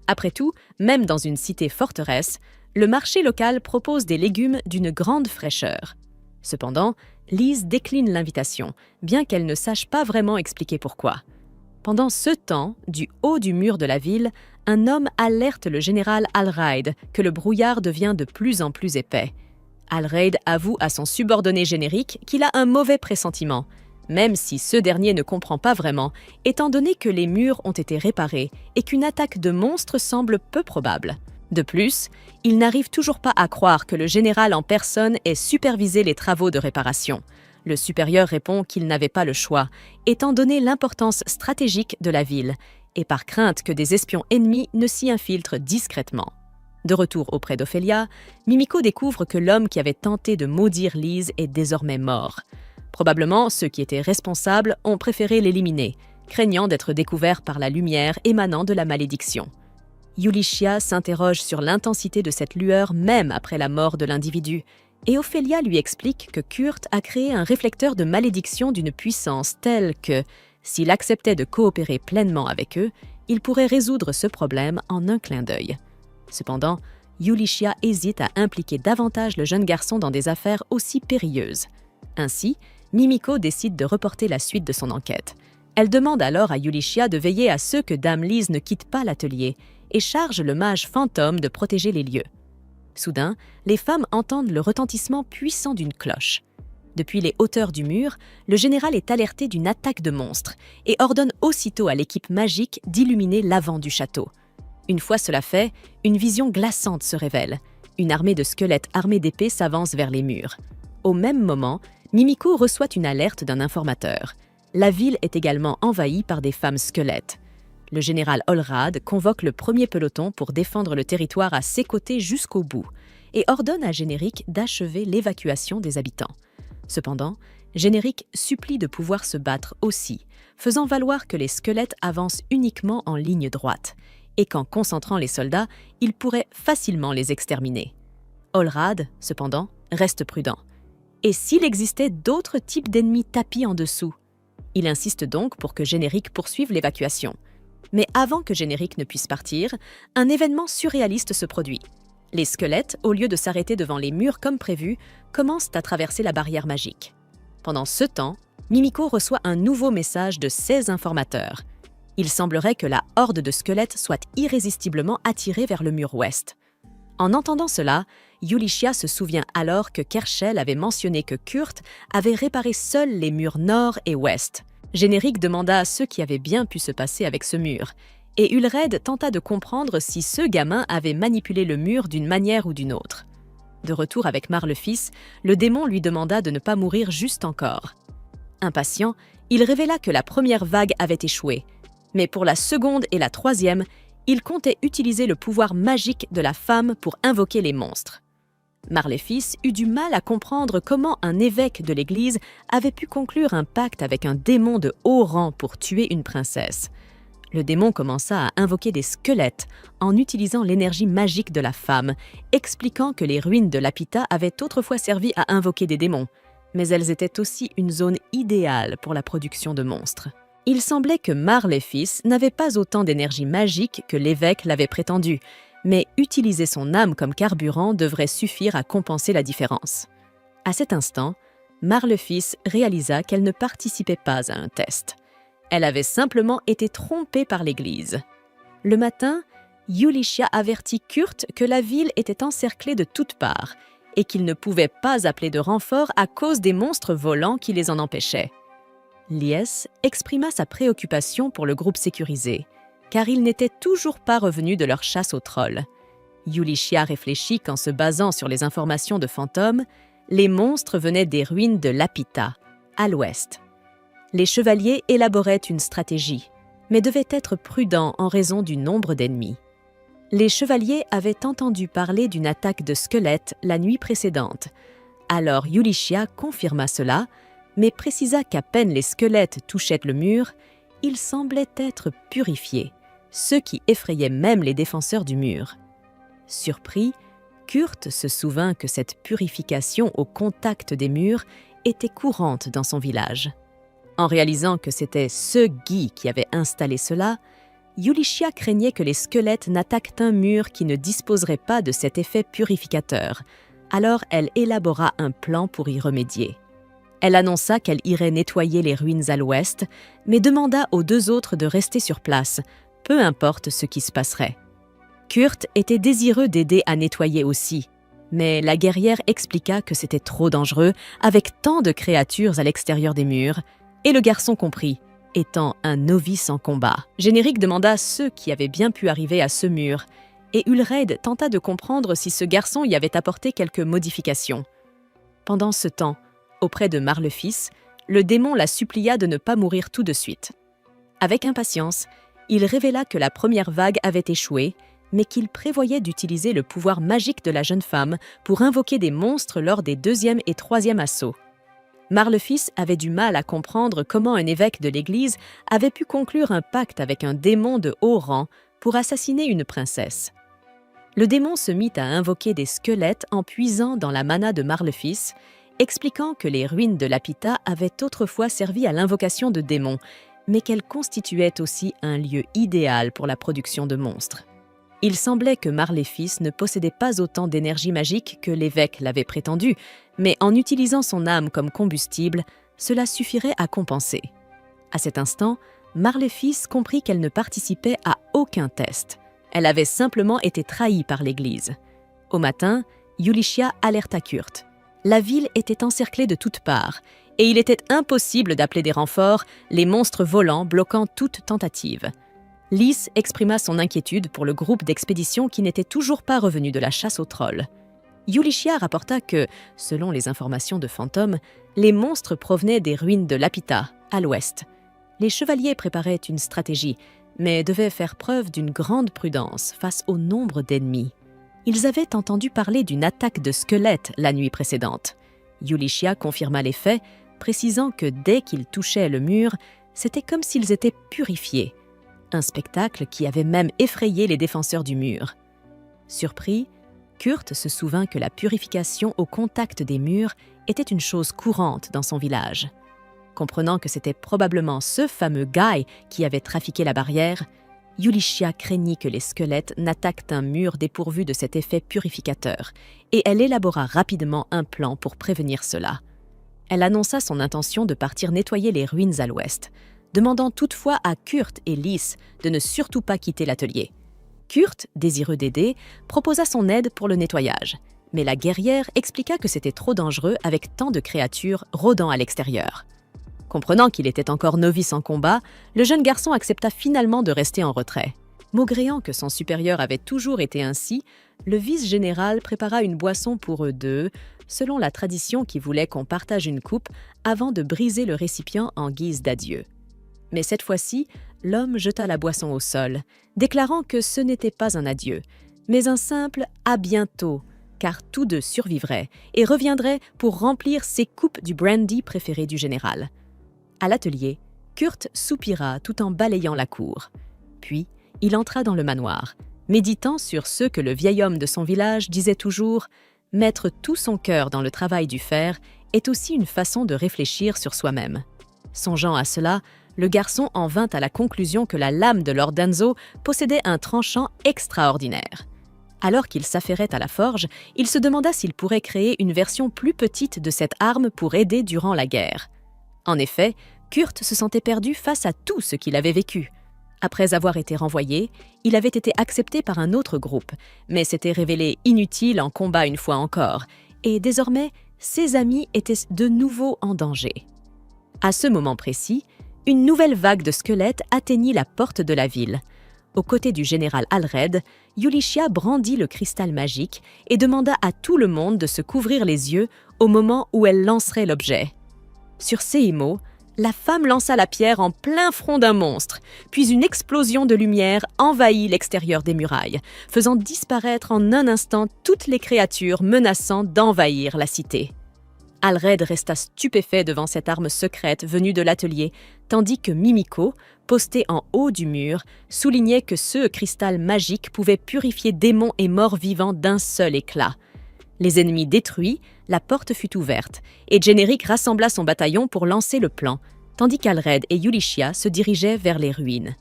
Après tout, même dans une cité forteresse, le marché local propose des légumes d'une grande fraîcheur. Cependant, Lise décline l'invitation, bien qu'elle ne sache pas vraiment expliquer pourquoi. Pendant ce temps, du haut du mur de la ville, un homme alerte le général Alraid que le brouillard devient de plus en plus épais. Alraid avoue à son subordonné générique qu'il a un mauvais pressentiment, même si ce dernier ne comprend pas vraiment, étant donné que les murs ont été réparés et qu'une attaque de monstres semble peu probable. De plus, il n'arrive toujours pas à croire que le général en personne ait supervisé les travaux de réparation. Le supérieur répond qu'il n'avait pas le choix, étant donné l'importance stratégique de la ville, et par crainte que des espions ennemis ne s'y infiltrent discrètement. De retour auprès d'Ophélia, Mimiko découvre que l'homme qui avait tenté de maudire Lise est désormais mort. Probablement, ceux qui étaient responsables ont préféré l'éliminer, craignant d'être découverts par la lumière émanant de la malédiction. Yulichia s'interroge sur l'intensité de cette lueur même après la mort de l'individu, et Ophélia lui explique que Kurt a créé un réflecteur de malédiction d'une puissance telle que, s'il acceptait de coopérer pleinement avec eux, il pourrait résoudre ce problème en un clin d'œil. Cependant, Yulichia hésite à impliquer davantage le jeune garçon dans des affaires aussi périlleuses. Ainsi, Mimiko décide de reporter la suite de son enquête. Elle demande alors à Yulichia de veiller à ce que Dame Lise ne quitte pas l'atelier et charge le mage fantôme de protéger les lieux. Soudain, les femmes entendent le retentissement puissant d'une cloche. Depuis les hauteurs du mur, le général est alerté d'une attaque de monstres et ordonne aussitôt à l'équipe magique d'illuminer l'avant du château. Une fois cela fait, une vision glaçante se révèle. Une armée de squelettes armés d'épées s'avance vers les murs. Au même moment, Mimiko reçoit une alerte d'un informateur. La ville est également envahie par des femmes squelettes. Le général Olrad convoque le premier peloton pour défendre le territoire à ses côtés jusqu'au bout et ordonne à Générique d'achever l'évacuation des habitants. Cependant, Générique supplie de pouvoir se battre aussi, faisant valoir que les squelettes avancent uniquement en ligne droite et qu'en concentrant les soldats, il pourrait facilement les exterminer. Olrad, cependant, reste prudent. Et s'il existait d'autres types d'ennemis tapis en dessous? Il insiste donc pour que Générique poursuive l'évacuation. Mais avant que Générique ne puisse partir, un événement surréaliste se produit. Les squelettes, au lieu de s'arrêter devant les murs comme prévu, commencent à traverser la barrière magique. Pendant ce temps, Mimiko reçoit un nouveau message de 16 informateurs. Il semblerait que la horde de squelettes soit irrésistiblement attirée vers le mur ouest. En entendant cela, Yulichia se souvient alors que Kerchel avait mentionné que Kurt avait réparé seul les murs nord et ouest. Générique demanda à ceux qui avaient bien pu se passer avec ce mur, et Ulred tenta de comprendre si ce gamin avait manipulé le mur d'une manière ou d'une autre. De retour avec Mar le fils, le démon lui demanda de ne pas mourir juste encore. Impatient, il révéla que la première vague avait échoué, mais pour la seconde et la troisième, il comptait utiliser le pouvoir magique de la femme pour invoquer les monstres. Marléfis eut du mal à comprendre comment un évêque de l'Église avait pu conclure un pacte avec un démon de haut rang pour tuer une princesse. Le démon commença à invoquer des squelettes en utilisant l'énergie magique de la femme, expliquant que les ruines de Lapita avaient autrefois servi à invoquer des démons, mais elles étaient aussi une zone idéale pour la production de monstres. Il semblait que Marléfis n'avait pas autant d'énergie magique que l'évêque l'avait prétendu, mais utiliser son âme comme carburant devrait suffire à compenser la différence. À cet instant, Marléfis réalisa qu'elle ne participait pas à un test. Elle avait simplement été trompée par l'Église. Le matin, Yulichia avertit Kurt que la ville était encerclée de toutes parts et qu'il ne pouvait pas appeler de renfort à cause des monstres volants qui les en empêchaient. Lies exprima sa préoccupation pour le groupe sécurisé, car ils n'étaient toujours pas revenus de leur chasse aux trolls. Yulichia réfléchit qu'en se basant sur les informations de Fantôme, les monstres venaient des ruines de Lapita, à l'ouest. Les chevaliers élaboraient une stratégie, mais devaient être prudents en raison du nombre d'ennemis. Les chevaliers avaient entendu parler d'une attaque de squelettes la nuit précédente. Alors Yulichia confirma cela, mais précisa qu'à peine les squelettes touchaient le mur, ils semblaient être purifiés, ce qui effrayait même les défenseurs du mur. Surpris, Kurt se souvint que cette purification au contact des murs était courante dans son village. En réalisant que c'était ce Guy qui avait installé cela, Yulichia craignait que les squelettes n'attaquent un mur qui ne disposerait pas de cet effet purificateur. Alors elle élabora un plan pour y remédier. Elle annonça qu'elle irait nettoyer les ruines à l'ouest, mais demanda aux deux autres de rester sur place, peu importe ce qui se passerait. Kurt était désireux d'aider à nettoyer aussi, mais la guerrière expliqua que c'était trop dangereux avec tant de créatures à l'extérieur des murs, et le garçon comprit, étant un novice en combat. Générique demanda ceux qui avaient bien pu arriver à ce mur, et Ulred tenta de comprendre si ce garçon y avait apporté quelques modifications. Pendant ce temps, auprès de Marléfis, le démon la supplia de ne pas mourir tout de suite. Avec impatience, il révéla que la première vague avait échoué mais qu'il prévoyait d'utiliser le pouvoir magique de la jeune femme pour invoquer des monstres lors des deuxième et troisième assauts. Marle-Fils avait du mal à comprendre comment un évêque de l'Église avait pu conclure un pacte avec un démon de haut rang pour assassiner une princesse. Le démon se mit à invoquer des squelettes en puisant dans la mana de Marle-Fils, expliquant que les ruines de Lapita avaient autrefois servi à l'invocation de démons, mais qu'elles constituaient aussi un lieu idéal pour la production de monstres. Il semblait que Marle-Fils ne possédait pas autant d'énergie magique que l'évêque l'avait prétendu, mais en utilisant son âme comme combustible, cela suffirait à compenser. À cet instant, Marle-Fils comprit qu'elle ne participait à aucun test. Elle avait simplement été trahie par l'Église. Au matin, Yulichia alerta Kurt. La ville était encerclée de toutes parts, et il était impossible d'appeler des renforts, les monstres volants bloquant toute tentative. Lys exprima son inquiétude pour le groupe d'expédition qui n'était toujours pas revenu de la chasse aux trolls. Yulichia rapporta que, selon les informations de Fantôme, les monstres provenaient des ruines de Lapita, à l'ouest. Les chevaliers préparaient une stratégie, mais devaient faire preuve d'une grande prudence face au nombre d'ennemis. Ils avaient entendu parler d'une attaque de squelettes la nuit précédente. Yulichia confirma les faits, précisant que dès qu'ils touchaient le mur, c'était comme s'ils étaient purifiés. Un spectacle qui avait même effrayé les défenseurs du mur. Surpris, Kurt se souvint que la purification au contact des murs était une chose courante dans son village. Comprenant que c'était probablement ce fameux Guy qui avait trafiqué la barrière, Yulichia craignit que les squelettes n'attaquent un mur dépourvu de cet effet purificateur, et elle élabora rapidement un plan pour prévenir cela. Elle annonça son intention de partir nettoyer les ruines à l'ouest, demandant toutefois à Kurt et Lys de ne surtout pas quitter l'atelier. Kurt, désireux d'aider, proposa son aide pour le nettoyage, mais la guerrière expliqua que c'était trop dangereux avec tant de créatures rôdant à l'extérieur. Comprenant qu'il était encore novice en combat, le jeune garçon accepta finalement de rester en retrait. Maugréant que son supérieur avait toujours été ainsi, le vice-général prépara une boisson pour eux deux, selon la tradition qui voulait qu'on partage une coupe avant de briser le récipient en guise d'adieu. Mais cette fois-ci, l'homme jeta la boisson au sol, déclarant que ce n'était pas un adieu, mais un simple « à bientôt », car tous deux survivraient et reviendraient pour remplir ses coupes du brandy préféré du général. À l'atelier, Kurt soupira tout en balayant la cour. Puis, il entra dans le manoir, méditant sur ce que le vieil homme de son village disait toujours « mettre tout son cœur dans le travail du fer est aussi une façon de réfléchir sur soi-même ». Songeant à cela, le garçon en vint à la conclusion que la lame de Lord Danzo possédait un tranchant extraordinaire. Alors qu'il s'affairait à la forge, il se demanda s'il pourrait créer une version plus petite de cette arme pour aider durant la guerre. En effet, Kurt se sentait perdu face à tout ce qu'il avait vécu. Après avoir été renvoyé, il avait été accepté par un autre groupe, mais s'était révélé inutile en combat une fois encore, et désormais, ses amis étaient de nouveau en danger. À ce moment précis, une nouvelle vague de squelettes atteignit la porte de la ville. Aux côtés du général Alred, Yulichia brandit le cristal magique et demanda à tout le monde de se couvrir les yeux au moment où elle lancerait l'objet. Sur ces mots, la femme lança la pierre en plein front d'un monstre, puis une explosion de lumière envahit l'extérieur des murailles, faisant disparaître en un instant toutes les créatures menaçant d'envahir la cité. Alred resta stupéfait devant cette arme secrète venue de l'atelier, tandis que Mimiko, posté en haut du mur, soulignait que ce cristal magique pouvait purifier démons et morts vivants d'un seul éclat. Les ennemis détruits, la porte fut ouverte, et Jeneric rassembla son bataillon pour lancer le plan, tandis qu'Alred et Yulichia se dirigeaient vers les ruines.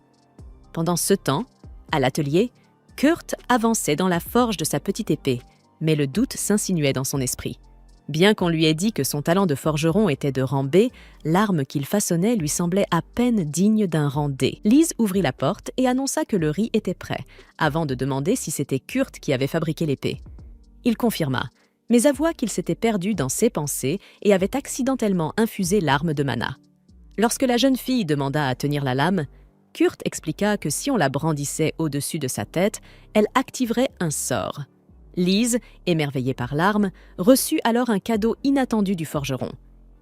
Pendant ce temps, à l'atelier, Kurt avançait dans la forge de sa petite épée, mais le doute s'insinuait dans son esprit. Bien qu'on lui ait dit que son talent de forgeron était de rang B, l'arme qu'il façonnait lui semblait à peine digne d'un rang D. Lys ouvrit la porte et annonça que le riz était prêt, avant de demander si c'était Kurt qui avait fabriqué l'épée. Il confirma, mais avoua qu'il s'était perdu dans ses pensées et avait accidentellement infusé l'arme de mana. Lorsque la jeune fille demanda à tenir la lame, Kurt expliqua que si on la brandissait au-dessus de sa tête, elle activerait un sort. Lys, émerveillée par l'arme, reçut alors un cadeau inattendu du forgeron.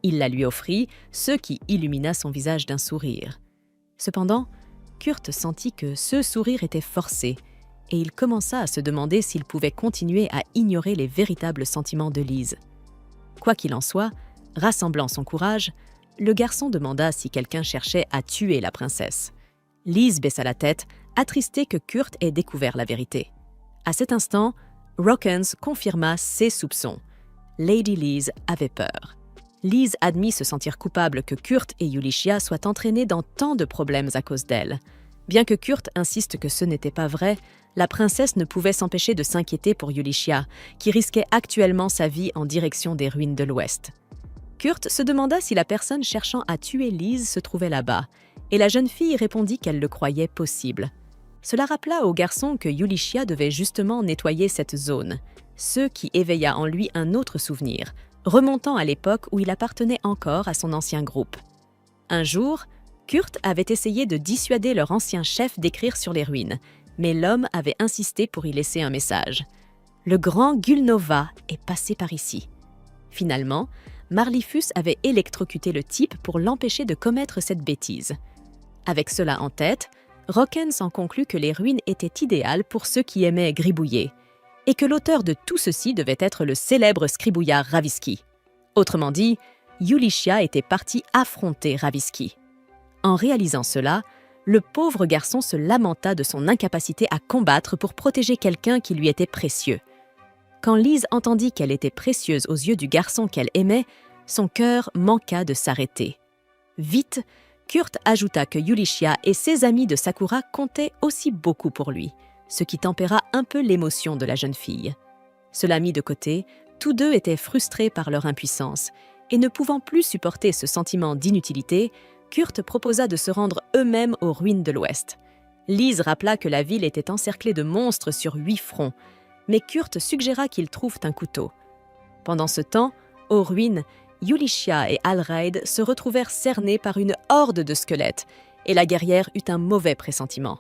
Il la lui offrit, ce qui illumina son visage d'un sourire. Cependant, Kurt sentit que ce sourire était forcé. et il commença à se demander s'il pouvait continuer à ignorer les véritables sentiments de Lise. Quoi qu'il en soit, rassemblant son courage, le garçon demanda si quelqu'un cherchait à tuer la princesse. Lise baissa la tête, attristée que Kurt ait découvert la vérité. À cet instant, Rockens confirma ses soupçons. Lady Lise avait peur. Lise admit se sentir coupable que Kurt et Yulichia soient entraînés dans tant de problèmes à cause d'elle. Bien que Kurt insiste que ce n'était pas vrai, la princesse ne pouvait s'empêcher de s'inquiéter pour Yulichia, qui risquait actuellement sa vie en direction des ruines de l'Ouest. Kurt se demanda si la personne cherchant à tuer Lise se trouvait là-bas, et la jeune fille répondit qu'elle le croyait possible. Cela rappela au garçon que Yulichia devait justement nettoyer cette zone, ce qui éveilla en lui un autre souvenir, remontant à l'époque où il appartenait encore à son ancien groupe. Un jour, Kurt avait essayé de dissuader leur ancien chef d'écrire sur les ruines, mais l'homme avait insisté pour y laisser un message. Le grand Gulnova est passé par ici. Finalement, Marlifus avait électrocuté le type pour l'empêcher de commettre cette bêtise. Avec cela en tête, Rockens en conclut que les ruines étaient idéales pour ceux qui aimaient gribouiller, et que l'auteur de tout ceci devait être le célèbre scribouillard Raviski. Autrement dit, Yulichia était parti affronter Raviski. En réalisant cela, le pauvre garçon se lamenta de son incapacité à combattre pour protéger quelqu'un qui lui était précieux. Quand Lise entendit qu'elle était précieuse aux yeux du garçon qu'elle aimait, son cœur manqua de s'arrêter. Vite, Kurt ajouta que Yulichia et ses amis de Sakura comptaient aussi beaucoup pour lui, ce qui tempéra un peu l'émotion de la jeune fille. Cela mis de côté, tous deux étaient frustrés par leur impuissance, et ne pouvant plus supporter ce sentiment d'inutilité, Kurt proposa de se rendre eux-mêmes aux ruines de l'Ouest. Lise rappela que la ville était encerclée de monstres sur 8 fronts, mais Kurt suggéra qu'ils trouvent un couteau. Pendant ce temps, aux ruines, Yulichia et Alraid se retrouvèrent cernés par une horde de squelettes, et la guerrière eut un mauvais pressentiment.